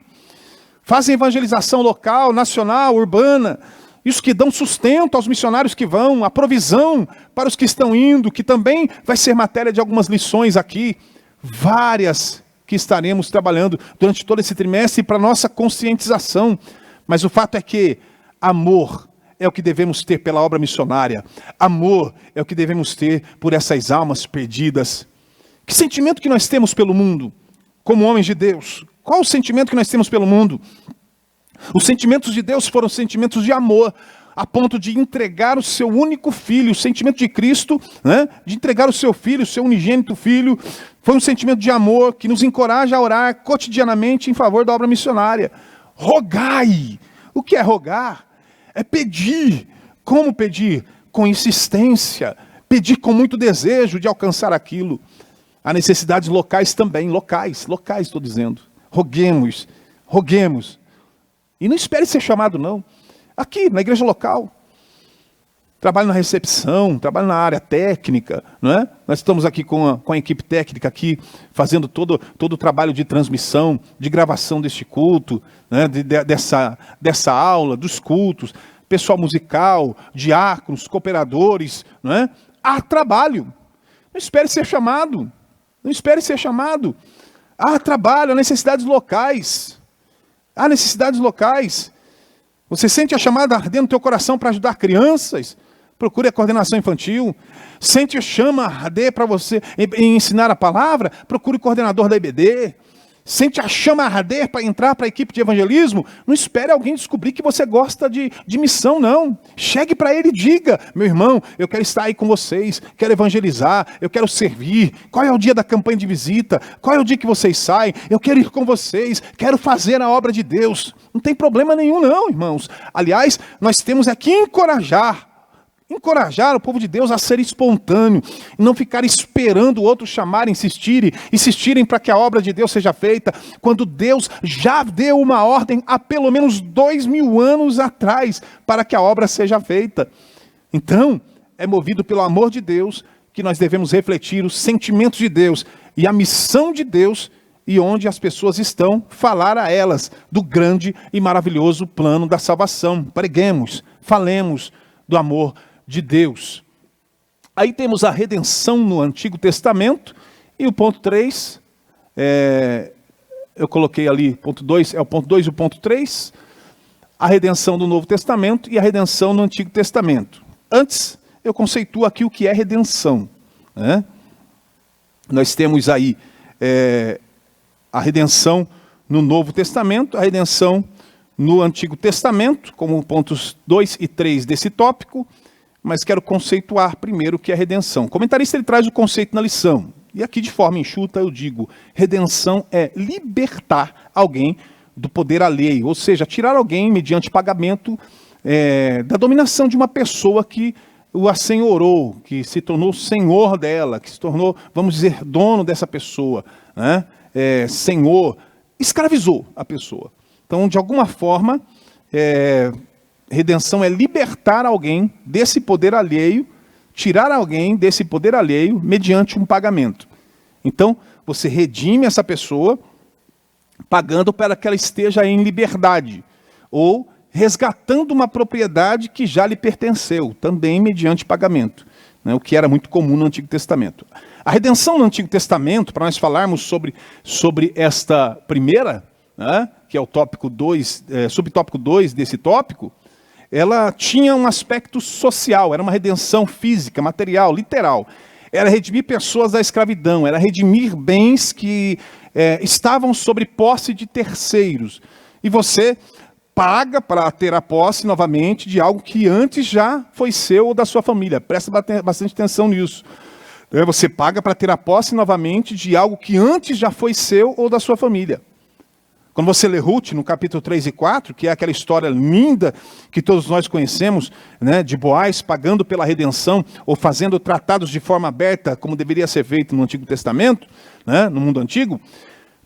fazem evangelização local, nacional, urbana, isso que dão sustento aos missionários que vão, a provisão para os que estão indo, que também vai ser matéria de algumas lições aqui, várias que estaremos trabalhando durante todo esse trimestre para nossa conscientização. Mas o fato é que amor é o que devemos ter pela obra missionária. Amor é o que devemos ter por essas almas perdidas. Que sentimento que nós temos pelo mundo, como homens de Deus? Qual o sentimento que nós temos pelo mundo? Os sentimentos de Deus foram sentimentos de amor, a ponto de entregar o seu único filho. O sentimento de Cristo, de entregar o seu filho, o seu unigênito filho, foi um sentimento de amor que nos encoraja a orar cotidianamente em favor da obra missionária. Rogai! O que é rogar? É pedir. Como pedir? Com insistência. Pedir com muito desejo de alcançar aquilo. Há necessidades locais também, locais estou dizendo. Roguemos. E não espere ser chamado, não. Aqui, na igreja local. trabalho na recepção, trabalho na área técnica, não é? Nós estamos aqui com a equipe técnica aqui, fazendo todo o trabalho de transmissão, de gravação deste culto, né? dessa aula, dos cultos, pessoal musical, diáconos, cooperadores, não é? Há trabalho. Não espere ser chamado. Não espere ser chamado. Há trabalho, há necessidades locais. Há necessidades locais. Você sente a chamada ardendo no teu coração para ajudar crianças? Procure a coordenação infantil. Sente a chama arder para você em ensinar a palavra? Procure o coordenador da IBD. Sente a chama arder para entrar para a equipe de evangelismo? Não espere alguém descobrir que você gosta de missão, não. Chegue para ele e diga: meu irmão, eu quero estar aí com vocês, quero evangelizar, eu quero servir. Qual é o dia da campanha de visita? Qual é o dia que vocês saem? Eu quero ir com vocês, quero fazer a obra de Deus. Não tem problema nenhum não, irmãos. Aliás, nós temos aqui encorajar o povo de Deus a ser espontâneo, e não ficar esperando o outro chamar, insistirem para que a obra de Deus seja feita, quando Deus já deu uma ordem há pelo menos 2000 anos atrás, para que a obra seja feita. Então, é movido pelo amor de Deus, que nós devemos refletir os sentimentos de Deus, e a missão de Deus, e onde as pessoas estão, falar a elas do grande e maravilhoso plano da salvação. Preguemos, falemos do amor de Deus. Aí temos a redenção no Antigo Testamento, e o ponto 3, eu coloquei ali, ponto 2, é o ponto 2 e o ponto 3, a redenção do Novo Testamento e a redenção no Antigo Testamento. Antes, eu conceituo aqui o que é redenção, né? Nós temos aí a redenção no Novo Testamento, a redenção no Antigo Testamento, como pontos 2 e 3 desse tópico, mas quero conceituar primeiro o que é redenção. O comentarista ele traz o conceito na lição, e aqui de forma enxuta eu digo: redenção é libertar alguém do poder alheio, ou seja, tirar alguém mediante pagamento da dominação de uma pessoa que o assenhorou, que se tornou senhor dela, que se tornou, vamos dizer, dono dessa pessoa, né? Senhor, escravizou a pessoa. Então, de alguma forma, redenção é libertar alguém desse poder alheio, tirar alguém desse poder alheio mediante um pagamento. Então, você redime essa pessoa pagando para que ela esteja em liberdade, ou resgatando uma propriedade que já lhe pertenceu, também mediante pagamento, né, o que era muito comum no Antigo Testamento. A redenção no Antigo Testamento, para nós falarmos sobre esta primeira, né, que é o tópico 2, subtópico 2 desse tópico, ela tinha um aspecto social, era uma redenção física, material, literal. Era redimir pessoas da escravidão, era redimir bens que estavam sob posse de terceiros. E você paga para ter a posse novamente de algo que antes já foi seu ou da sua família. Presta bastante atenção nisso. Você paga para ter a posse novamente de algo que antes já foi seu ou da sua família. Quando você lê Ruth, no capítulo 3 e 4, que é aquela história linda que todos nós conhecemos, né, de Boaz pagando pela redenção, ou fazendo tratados de forma aberta, como deveria ser feito no Antigo Testamento, né, no mundo antigo,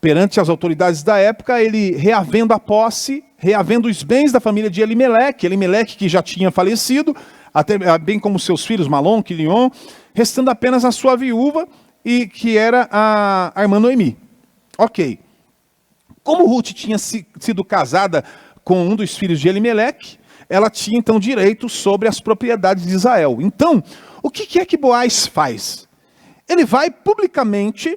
perante as autoridades da época, ele reavendo a posse, reavendo os bens da família de Elimeleque que já tinha falecido, até, bem como seus filhos Malom, Quilion, restando apenas a sua viúva, e que era a irmã Noemi. Ok. Como Ruth tinha sido casada com um dos filhos de Elimeleque, ela tinha então direito sobre as propriedades de Israel. Então, o que é que Boaz faz? Ele vai publicamente,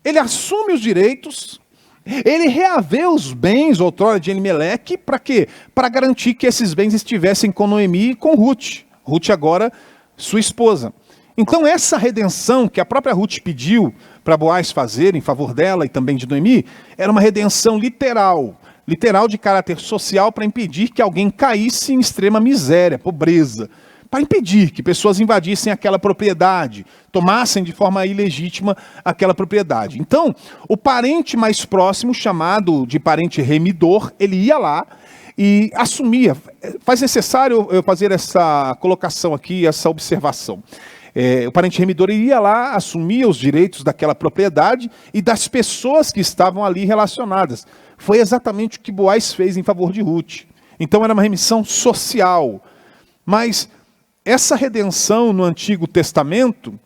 ele assume os direitos, ele reavê os bens outrora de Elimeleque, para quê? Para garantir que esses bens estivessem com Noemi e com Ruth. Ruth agora, sua esposa. Então essa redenção que a própria Ruth pediu para Boaz fazer em favor dela e também de Noemi, era uma redenção literal de caráter social, para impedir que alguém caísse em extrema miséria, pobreza, para impedir que pessoas invadissem aquela propriedade, tomassem de forma ilegítima aquela propriedade. Então, o parente mais próximo, chamado de parente remidor, ele ia lá e assumia. Faz necessário eu fazer essa colocação aqui, essa observação. O parente remidor ia lá, assumia os direitos daquela propriedade e das pessoas que estavam ali relacionadas. Foi exatamente o que Boaz fez em favor de Ruth. Então era uma remissão social. Mas essa redenção no Antigo Testamento,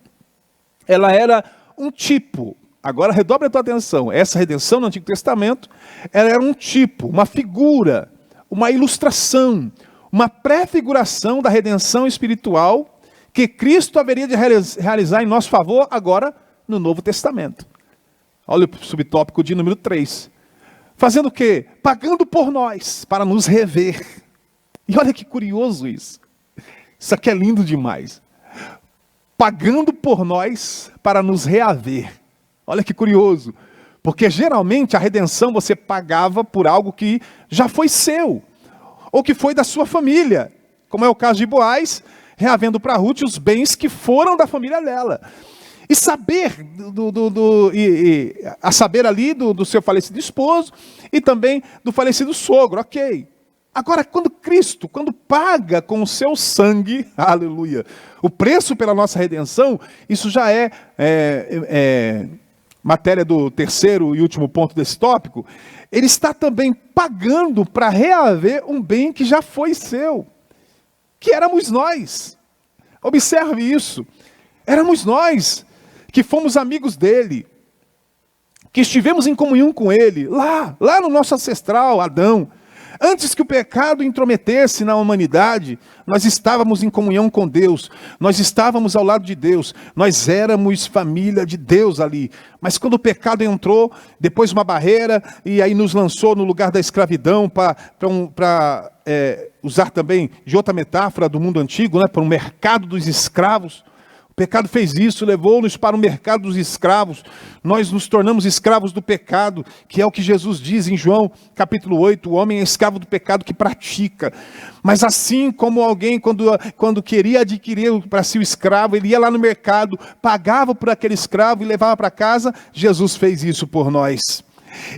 ela era um tipo. Agora redobre a tua atenção. Essa redenção no Antigo Testamento, ela era um tipo, uma figura, uma ilustração, uma pré-figuração da redenção espiritual que Cristo haveria de realizar em nosso favor agora no Novo Testamento. Olha o subtópico de número 3. Fazendo o quê? Pagando por nós, para nos rever. E olha que curioso isso. Isso aqui é lindo demais. Pagando por nós, para nos reaver. Olha que curioso. Porque geralmente a redenção você pagava por algo que já foi seu. Ou que foi da sua família. Como é o caso de Boaz, reavendo para Ruth os bens que foram da família dela. E saber, a saber ali do seu falecido esposo e também do falecido sogro, ok. Agora, quando paga com o seu sangue, aleluia, o preço pela nossa redenção, isso já é matéria do terceiro e último ponto desse tópico, ele está também pagando para reaver um bem que já foi seu, que éramos nós. Observe isso, éramos nós que fomos amigos dele, que estivemos em comunhão com ele, lá no nosso ancestral, Adão. Antes que o pecado intrometesse na humanidade, nós estávamos em comunhão com Deus, nós estávamos ao lado de Deus, nós éramos família de Deus ali. Mas quando o pecado entrou, depois uma barreira, e aí nos lançou no lugar da escravidão, para usar também de outra metáfora do mundo antigo, para um mercado dos escravos. O pecado fez isso, levou-nos para o mercado dos escravos. Nós nos tornamos escravos do pecado, que é o que Jesus diz em João capítulo 8, o homem é escravo do pecado que pratica. Mas assim como alguém, quando queria adquirir para si o escravo, ele ia lá no mercado, pagava por aquele escravo e levava para casa, Jesus fez isso por nós.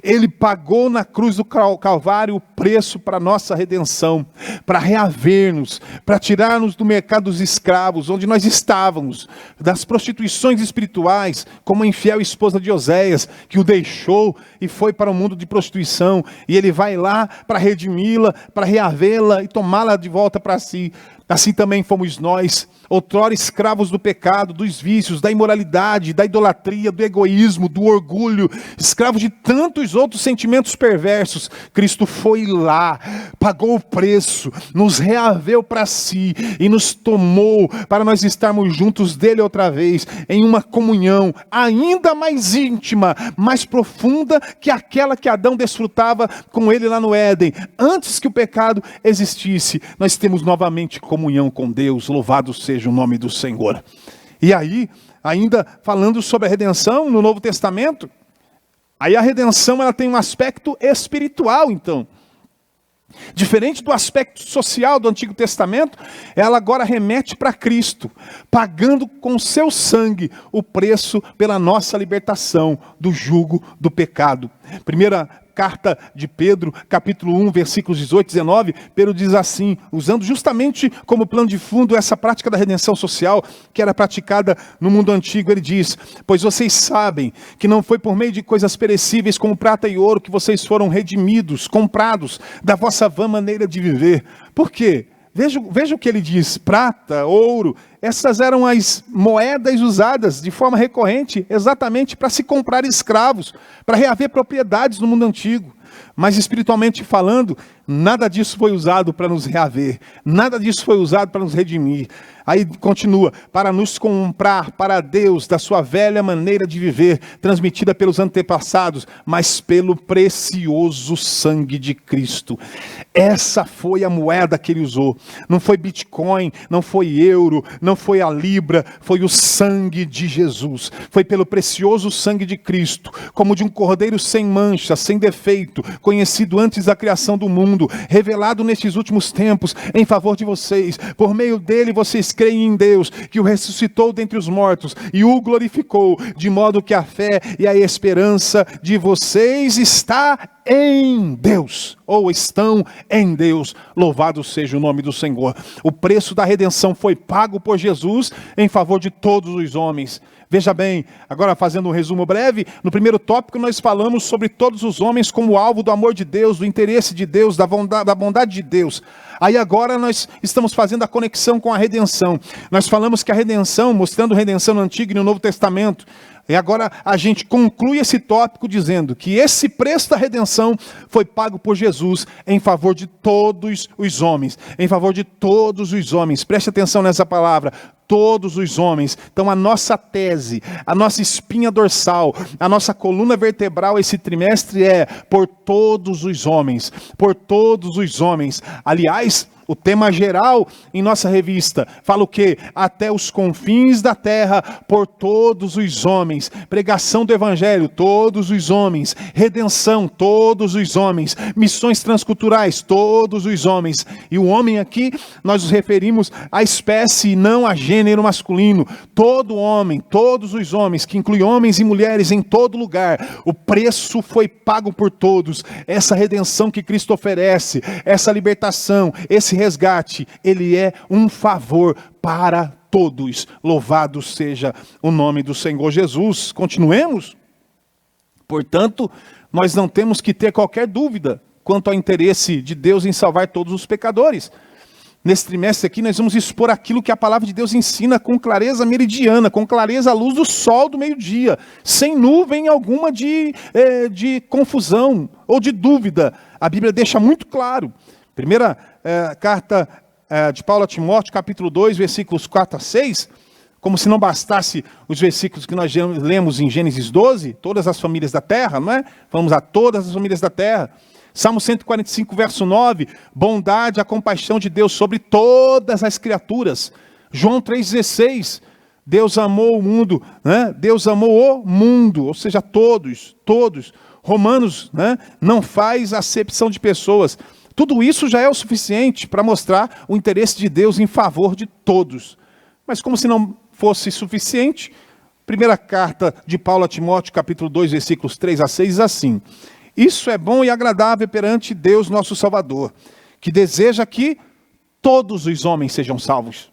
Ele pagou na cruz do Calvário o preço para a nossa redenção, para reaver-nos, para tirar-nos do mercado dos escravos, onde nós estávamos, das prostituições espirituais, como a infiel esposa de Oséias, que o deixou e foi para o mundo de prostituição, e ele vai lá para redimi-la, para reavê-la e tomá-la de volta para si. Assim também fomos nós, outrora escravos do pecado, dos vícios, da imoralidade, da idolatria, do egoísmo, do orgulho, escravos de tantos outros sentimentos perversos. Cristo foi lá, pagou o preço, nos reaveu para si e nos tomou para nós estarmos juntos dele outra vez, em uma comunhão ainda mais íntima, mais profunda que aquela que Adão desfrutava com ele lá no Éden. Antes que o pecado existisse, nós temos novamente comunhão com Deus, louvado seja o nome do Senhor. E aí, ainda falando sobre a redenção no Novo Testamento, aí a redenção ela tem um aspecto espiritual, então. Diferente do aspecto social do Antigo Testamento, ela agora remete para Cristo, pagando com seu sangue o preço pela nossa libertação do jugo do pecado. Primeira carta de Pedro, capítulo 1, versículos 18 e 19, Pedro diz assim, usando justamente como plano de fundo essa prática da redenção social que era praticada no mundo antigo, ele diz, pois vocês sabem que não foi por meio de coisas perecíveis como prata e ouro que vocês foram redimidos, comprados da vossa vã maneira de viver. Por quê? Veja o que ele diz, prata, ouro, essas eram as moedas usadas de forma recorrente exatamente para se comprar escravos, para reaver propriedades no mundo antigo. Mas espiritualmente falando, nada disso foi usado para nos reaver, nada disso foi usado para nos redimir. Aí continua, para nos comprar para Deus da sua velha maneira de viver, transmitida pelos antepassados, mas pelo precioso sangue de Cristo. Essa foi a moeda que ele usou. Não foi Bitcoin, não foi euro, não foi a Libra, foi o sangue de Jesus. Foi pelo precioso sangue de Cristo, como de um cordeiro sem mancha, sem defeito, conhecido antes da criação do mundo, revelado nestes últimos tempos em favor de vocês. Por meio dele vocês creem em Deus, que o ressuscitou dentre os mortos e o glorificou, de modo que a fé e a esperança de vocês está em Deus, ou estão em Deus. Louvado seja o nome do Senhor. O preço da redenção foi pago por Jesus em favor de todos os homens. Veja bem, agora fazendo um resumo breve, no primeiro tópico nós falamos sobre todos os homens como alvo do amor de Deus, do interesse de Deus, da bondade de Deus. Aí agora nós estamos fazendo a conexão com a redenção. Nós falamos que a redenção, mostrando redenção no Antigo e no Novo Testamento, e agora a gente conclui esse tópico dizendo que esse preço da redenção foi pago por Jesus em favor de todos os homens. Em favor de todos os homens. Preste atenção nessa palavra. Todos os homens. Então a nossa tese, a nossa espinha dorsal, a nossa coluna vertebral esse trimestre é por todos os homens. Por todos os homens. Aliás, o tema geral em nossa revista fala o quê? Até os confins da terra, por todos os homens. Pregação do evangelho, todos os homens. Redenção, todos os homens. Missões transculturais, todos os homens. E o homem aqui, nós nos referimos à espécie e não a gênero masculino. Todo homem, todos os homens, que inclui homens e mulheres em todo lugar. O preço foi pago por todos. Essa redenção que Cristo oferece, essa libertação, esse resgate, ele é um favor para todos. Louvado seja o nome do Senhor Jesus. Continuemos. Portanto, nós não temos que ter qualquer dúvida quanto ao interesse de Deus em salvar todos os pecadores. Nesse trimestre aqui nós vamos expor aquilo que a palavra de Deus ensina com clareza meridiana, com clareza à luz do sol do meio-dia, sem nuvem alguma de confusão ou de dúvida. A Bíblia deixa muito claro. Primeira carta de Paulo a Timóteo, capítulo 2, versículos 4 a 6, como se não bastasse os versículos que nós lemos em Gênesis 12, todas as famílias da terra, não é? Vamos a todas as famílias da terra. Salmo 145, verso 9, bondade, a compaixão de Deus sobre todas as criaturas. João 3,16, Deus amou o mundo, né? Deus amou o mundo, ou seja, todos. Romanos, né? Não faz acepção de pessoas. Tudo isso já é o suficiente para mostrar o interesse de Deus em favor de todos. Mas como se não fosse suficiente, primeira carta de Paulo a Timóteo, capítulo 2, versículos 3 a 6, diz assim: isso é bom e agradável perante Deus nosso Salvador, que deseja que todos os homens sejam salvos.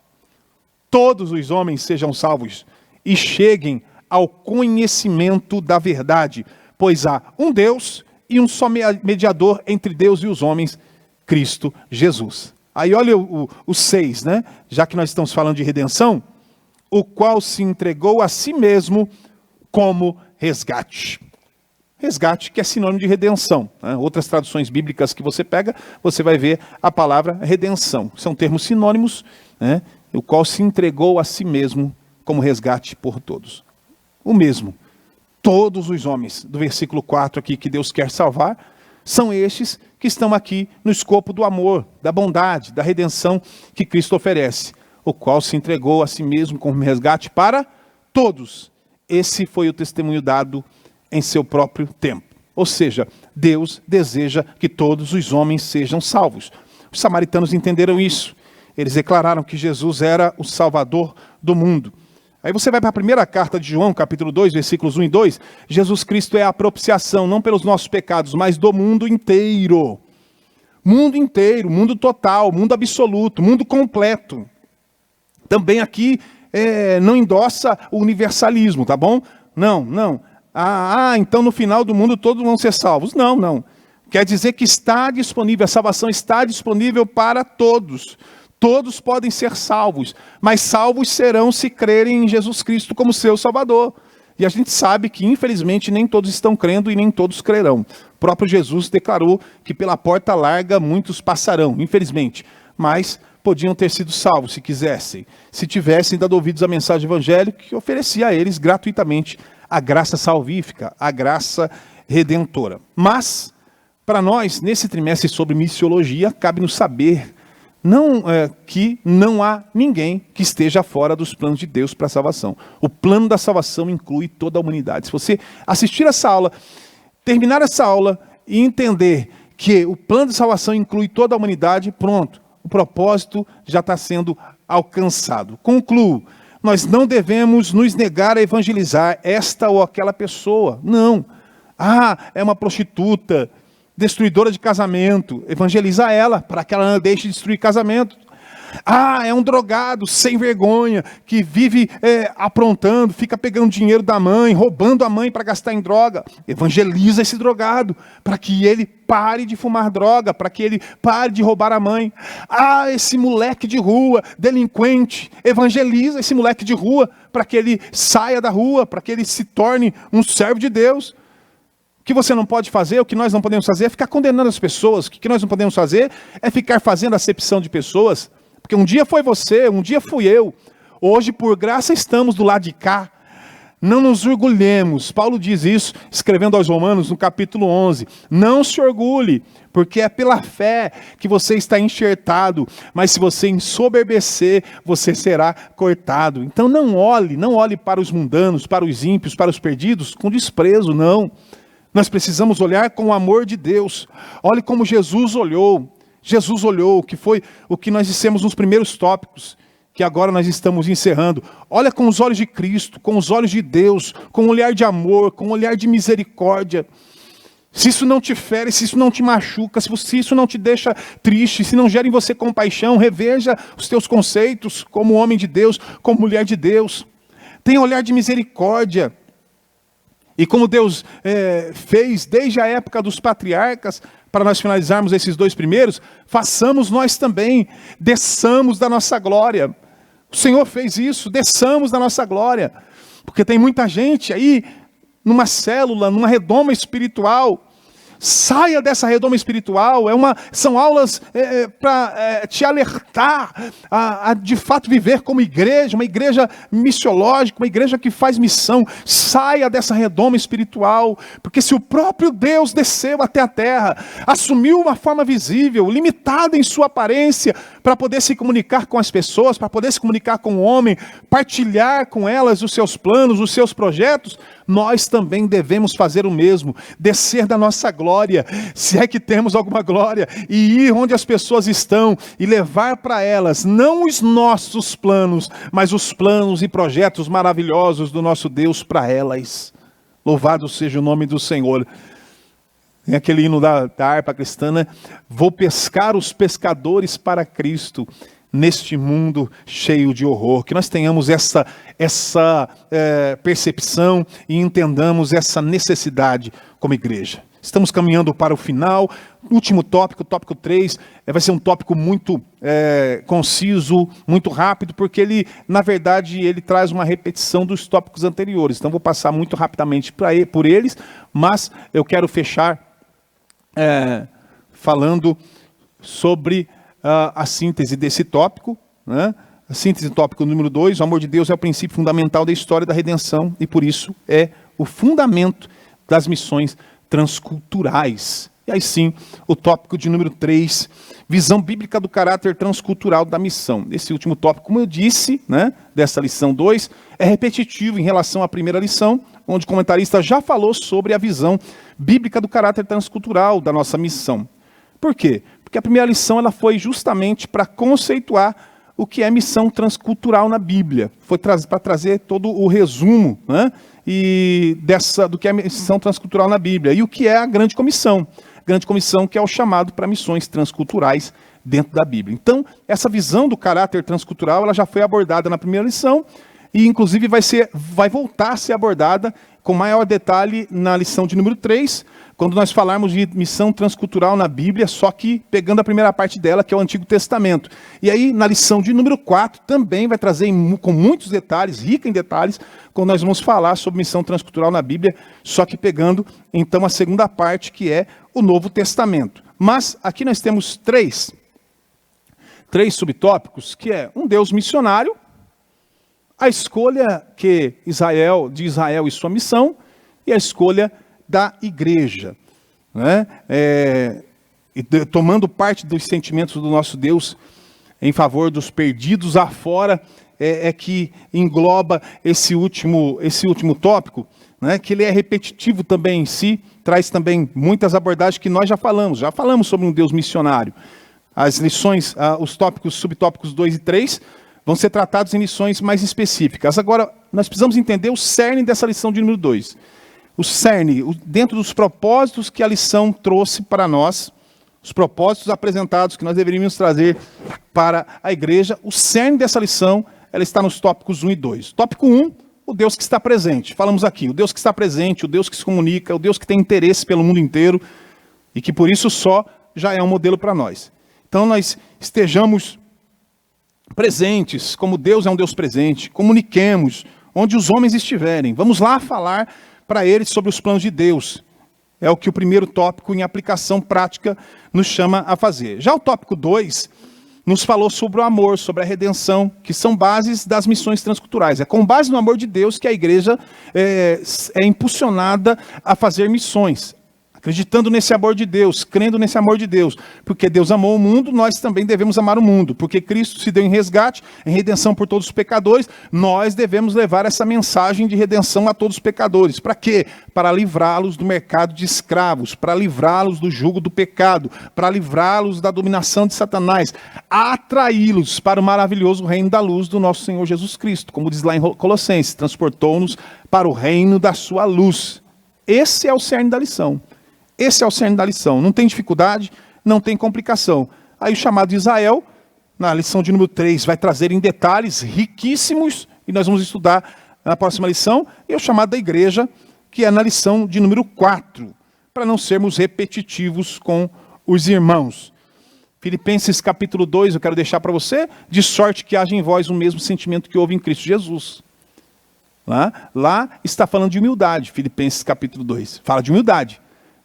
Todos os homens sejam salvos e cheguem ao conhecimento da verdade, pois há um Deus e um só mediador entre Deus e os homens, Cristo Jesus. Aí olha o 6, né? Já que nós estamos falando de redenção, o qual se entregou a si mesmo como resgate. Resgate, que é sinônimo de redenção, né? Outras traduções bíblicas que você pega, você vai ver a palavra redenção. São termos sinônimos, né? O qual se entregou a si mesmo como resgate por todos. O mesmo. Todos os homens, do versículo 4 aqui, que Deus quer salvar, são estes que estão aqui no escopo do amor, da bondade, da redenção que Cristo oferece, o qual se entregou a si mesmo como resgate para todos. Esse foi o testemunho dado em seu próprio tempo. Ou seja, Deus deseja que todos os homens sejam salvos. Os samaritanos entenderam isso. Eles declararam que Jesus era o Salvador do mundo. Aí você vai para a primeira carta de João, capítulo 2, versículos 1 e 2. Jesus Cristo é a propiciação, não pelos nossos pecados, mas do mundo inteiro. Mundo inteiro, mundo total, mundo absoluto, mundo completo. Também aqui não endossa o universalismo, tá bom? Não. Então no final do mundo todos vão ser salvos. Não. Quer dizer que está disponível, a salvação está disponível para todos. Todos podem ser salvos, mas salvos serão se crerem em Jesus Cristo como seu Salvador. E a gente sabe que, infelizmente, nem todos estão crendo e nem todos crerão. O próprio Jesus declarou que pela porta larga muitos passarão, infelizmente. Mas podiam ter sido salvos se quisessem, se tivessem dado ouvidos à mensagem evangélica que oferecia a eles gratuitamente a graça salvífica, a graça redentora. Mas, para nós, nesse trimestre sobre missiologia, cabe-nos saber que não há ninguém que esteja fora dos planos de Deus para a salvação. O plano da salvação inclui toda a humanidade. Se você assistir essa aula, terminar essa aula e entender que o plano de salvação inclui toda a humanidade, pronto, o propósito já está sendo alcançado. Concluo, nós não devemos nos negar a evangelizar esta ou aquela pessoa. Não. É uma prostituta, destruidora de casamento, evangeliza ela, para que ela não deixe de destruir casamento. É um drogado sem vergonha, que vive aprontando, fica pegando dinheiro da mãe, roubando a mãe para gastar em droga. Evangeliza esse drogado, para que ele pare de fumar droga, para que ele pare de roubar a mãe. Esse moleque de rua, delinquente, evangeliza esse moleque de rua, para que ele saia da rua, para que ele se torne um servo de Deus. O que você não pode fazer, o que nós não podemos fazer é ficar condenando as pessoas. O que nós não podemos fazer é ficar fazendo acepção de pessoas. Porque um dia foi você, um dia fui eu. Hoje, por graça, estamos do lado de cá. Não nos orgulhemos. Paulo diz isso, escrevendo aos Romanos, no capítulo 11. Não se orgulhe, porque é pela fé que você está enxertado. Mas se você ensoberbecer, você será cortado. Então não olhe para os mundanos, para os ímpios, para os perdidos, com desprezo, não. Nós precisamos olhar com o amor de Deus. Olhe como Jesus olhou. Jesus olhou, que foi o que nós dissemos nos primeiros tópicos, que agora nós estamos encerrando. Olha com os olhos de Cristo, com os olhos de Deus, com um olhar de amor, com um olhar de misericórdia. Se isso não te fere, se isso não te machuca, se isso não te deixa triste, se não gera em você compaixão, reveja os teus conceitos como homem de Deus, como mulher de Deus. Tenha um olhar de misericórdia. E como Deus fez desde a época dos patriarcas, para nós finalizarmos esses dois primeiros, façamos nós também, desçamos da nossa glória. O Senhor fez isso, desçamos da nossa glória. Porque tem muita gente aí, numa célula, numa redoma espiritual. Saia dessa redoma espiritual. São aulas para te alertar a de fato viver como igreja, uma igreja missiológica, uma igreja que faz missão. Saia dessa redoma espiritual, porque se o próprio Deus desceu até a terra, assumiu uma forma visível, limitada em sua aparência, para poder se comunicar com as pessoas, para poder se comunicar com o homem, partilhar com elas os seus planos, os seus projetos, nós também devemos fazer o mesmo, descer da nossa glória, se é que temos alguma glória, e ir onde as pessoas estão, e levar para elas, não os nossos planos, mas os planos e projetos maravilhosos do nosso Deus para elas. Louvado seja o nome do Senhor. Tem aquele hino da harpa cristã, né? Vou pescar os pescadores para Cristo, neste mundo cheio de horror. Que nós tenhamos essa percepção e entendamos essa necessidade como igreja. Estamos caminhando para o final. Último tópico, tópico 3, vai ser um tópico muito conciso, muito rápido, porque ele, na verdade, ele traz uma repetição dos tópicos anteriores. Então vou passar muito rapidamente por eles, mas eu quero fechar falando sobre a síntese desse tópico, né? A síntese do tópico número 2, o amor de Deus é o princípio fundamental da história da redenção e por isso é o fundamento das missões transculturais. E aí sim, o tópico de número 3, visão bíblica do caráter transcultural da missão. Esse último tópico, como eu disse, né, dessa lição 2, é repetitivo em relação à primeira lição, onde o comentarista já falou sobre a visão bíblica do caráter transcultural da nossa missão. Por quê? Porque a primeira lição ela foi justamente para conceituar o que é missão transcultural na Bíblia. Foi para trazer todo o resumo, né, do que é missão transcultural na Bíblia. E o que é a grande comissão. Grande comissão que é o chamado para missões transculturais dentro da Bíblia. Então, essa visão do caráter transcultural ela já foi abordada na primeira lição e, inclusive, vai voltar a ser abordada com maior detalhe na lição de número 3, quando nós falarmos de missão transcultural na Bíblia, só que pegando a primeira parte dela, que é o Antigo Testamento. E aí, na lição de número 4, também vai trazer com muitos detalhes, rica em detalhes, quando nós vamos falar sobre missão transcultural na Bíblia, só que pegando, então, a segunda parte, que é o Novo Testamento. Mas aqui nós temos três subtópicos, que é um Deus missionário, a escolha de Israel e sua missão, e a escolha da igreja, né? Tomando parte dos sentimentos do nosso Deus em favor dos perdidos afora, que engloba esse último tópico, né? Que ele é repetitivo também em si, traz também muitas abordagens que nós já falamos sobre um Deus missionário. As lições, os subtópicos 2 e 3, vão ser tratados em lições mais específicas. Agora, nós precisamos entender o cerne dessa lição de número 2. o cerne, dentro dos propósitos que a lição trouxe para nós, os propósitos apresentados que nós deveríamos trazer para a igreja, o cerne dessa lição, ela está nos tópicos 1 e 2. Tópico 1, o Deus que está presente. Falamos aqui, o Deus que está presente, o Deus que se comunica, o Deus que tem interesse pelo mundo inteiro e que por isso só já é um modelo para nós. Então nós estejamos presentes, como Deus é um Deus presente, comuniquemos onde os homens estiverem. Vamos lá falar para eles sobre os planos de Deus. É o que o primeiro tópico em aplicação prática nos chama a fazer. Já o tópico 2 nos falou sobre o amor, sobre a redenção, que são bases das missões transculturais. É com base no amor de Deus que a igreja é impulsionada a fazer missões. Acreditando nesse amor de Deus, crendo nesse amor de Deus. Porque Deus amou o mundo, nós também devemos amar o mundo. Porque Cristo se deu em resgate, em redenção por todos os pecadores, nós devemos levar essa mensagem de redenção a todos os pecadores. Para quê? Para livrá-los do mercado de escravos, para livrá-los do jugo do pecado, para livrá-los da dominação de Satanás, atraí-los para o maravilhoso reino da luz do nosso Senhor Jesus Cristo. Como diz lá em Colossenses, transportou-nos para o reino da sua luz. Esse é o cerne da lição. Esse é o cerne da lição. Não tem dificuldade, não tem complicação. Aí o chamado de Israel, na lição de número 3, vai trazer em detalhes riquíssimos, e nós vamos estudar na próxima lição, e o chamado da igreja, que é na lição de número 4, para não sermos repetitivos com os irmãos. Filipenses capítulo 2, eu quero deixar para você, de sorte que haja em vós o mesmo sentimento que houve em Cristo Jesus. Lá está falando de humildade, Filipenses capítulo 2, fala de humildade.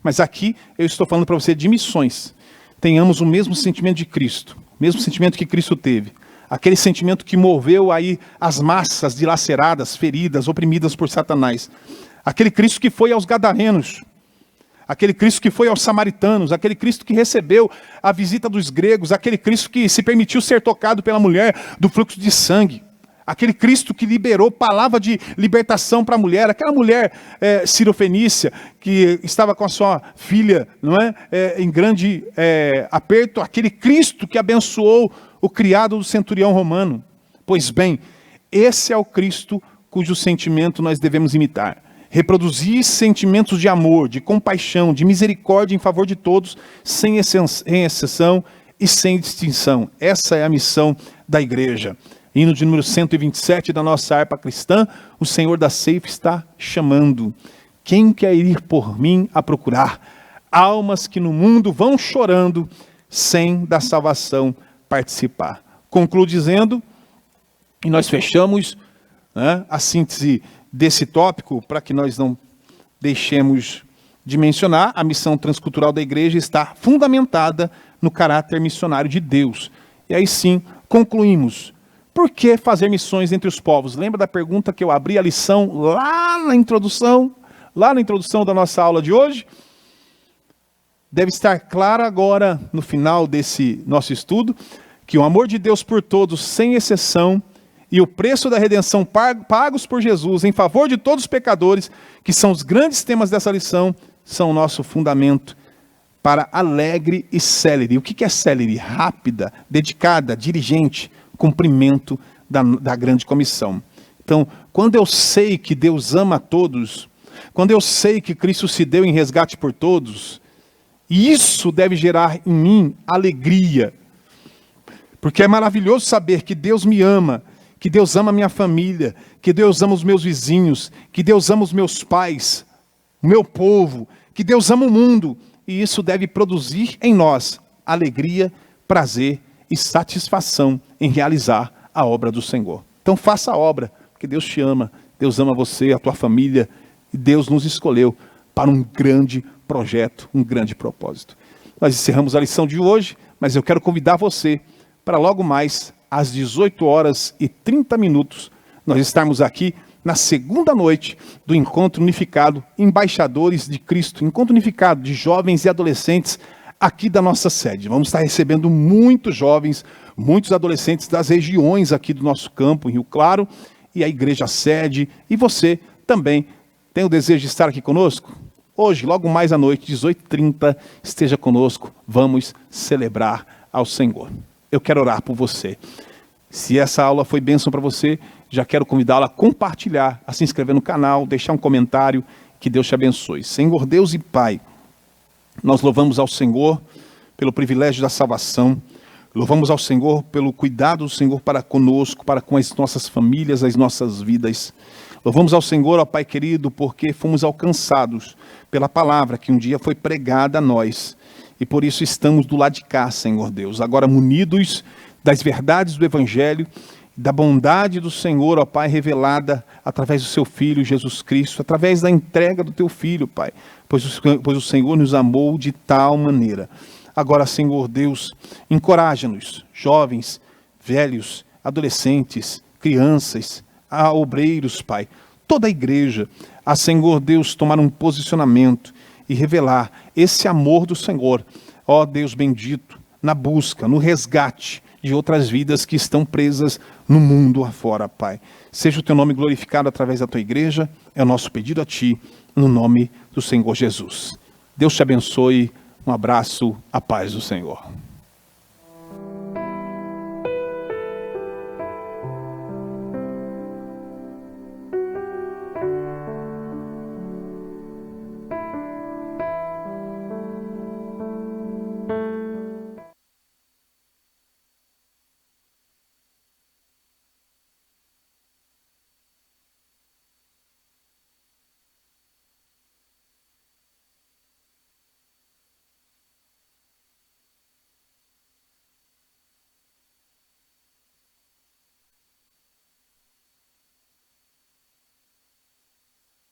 Mas aqui eu estou falando para você de missões. Tenhamos o mesmo sentimento de Cristo, o mesmo sentimento que Cristo teve. Aquele sentimento que moveu aí as massas dilaceradas, feridas, oprimidas por Satanás. Aquele Cristo que foi aos gadarenos. Aquele Cristo que foi aos samaritanos. Aquele Cristo que recebeu a visita dos gregos. Aquele Cristo que se permitiu ser tocado pela mulher do fluxo de sangue. Aquele Cristo que liberou palavra de libertação para a mulher, aquela mulher cirofenícia que estava com a sua filha, não é? Em grande aperto, aquele Cristo que abençoou o criado do centurião romano. Pois bem, esse é o Cristo cujo sentimento nós devemos imitar. Reproduzir sentimentos de amor, de compaixão, de misericórdia em favor de todos, sem exceção e sem distinção. Essa é a missão da igreja. Hino de número 127 da nossa harpa cristã, o Senhor da ceifa está chamando. Quem quer ir por mim a procurar? Almas que no mundo vão chorando, sem da salvação participar. Concluo dizendo, e nós fechamos a síntese desse tópico, para que nós não deixemos de mencionar, a missão transcultural da igreja está fundamentada no caráter missionário de Deus. E aí sim, concluímos. Por que fazer missões entre os povos? Lembra da pergunta que eu abri a lição lá na introdução da nossa aula de hoje? Deve estar claro agora, no final desse nosso estudo, que o amor de Deus por todos, sem exceção, e o preço da redenção pagos por Jesus em favor de todos os pecadores, que são os grandes temas dessa lição, são o nosso fundamento para alegre e célere. O que é célere? Rápida, dedicada, diligente, cumprimento da grande comissão. Então, quando eu sei que Deus ama a todos, quando eu sei que Cristo se deu em resgate por todos, isso deve gerar em mim alegria. Porque é maravilhoso saber que Deus me ama, que Deus ama a minha família, que Deus ama os meus vizinhos, que Deus ama os meus pais, o meu povo, que Deus ama o mundo. E isso deve produzir em nós alegria, prazer e satisfação em realizar a obra do Senhor. Então faça a obra, porque Deus te ama, Deus ama você, a tua família, e Deus nos escolheu para um grande projeto, um grande propósito. Nós encerramos a lição de hoje, mas eu quero convidar você para logo mais, às 18h30, nós estarmos aqui na segunda noite do Encontro Unificado Embaixadores de Cristo, Encontro Unificado de jovens e adolescentes aqui da nossa sede. Vamos estar recebendo muitos jovens, muitos adolescentes das regiões aqui do nosso campo, em Rio Claro, e a igreja sede, e você também tem o desejo de estar aqui conosco? Hoje, logo mais à noite, 18h30, esteja conosco, vamos celebrar ao Senhor. Eu quero orar por você. Se essa aula foi bênção para você, já quero convidá-la a compartilhar, a se inscrever no canal, deixar um comentário, Que Deus te abençoe. Senhor Deus e Pai, nós louvamos ao Senhor pelo privilégio da salvação. Louvamos ao Senhor pelo cuidado do Senhor para conosco, para com as nossas famílias, as nossas vidas. Louvamos ao Senhor, ó Pai querido, porque fomos alcançados pela palavra que um dia foi pregada a nós. E por isso estamos do lado de cá, Senhor Deus, agora munidos das verdades do Evangelho, da bondade do Senhor, ó Pai, revelada através do seu Filho, Jesus Cristo, através da entrega do teu Filho, Pai, pois o Senhor nos amou de tal maneira. Agora, Senhor Deus, encoraja-nos, jovens, velhos, adolescentes, crianças, a obreiros, Pai, toda a igreja, a Senhor Deus tomar um posicionamento e revelar esse amor do Senhor, ó Deus bendito, na busca, no resgate de outras vidas que estão presas no mundo afora, Pai. Seja o teu nome glorificado através da tua igreja, é o nosso pedido a ti, no nome do Senhor Jesus. Deus te abençoe, um abraço, a paz do Senhor.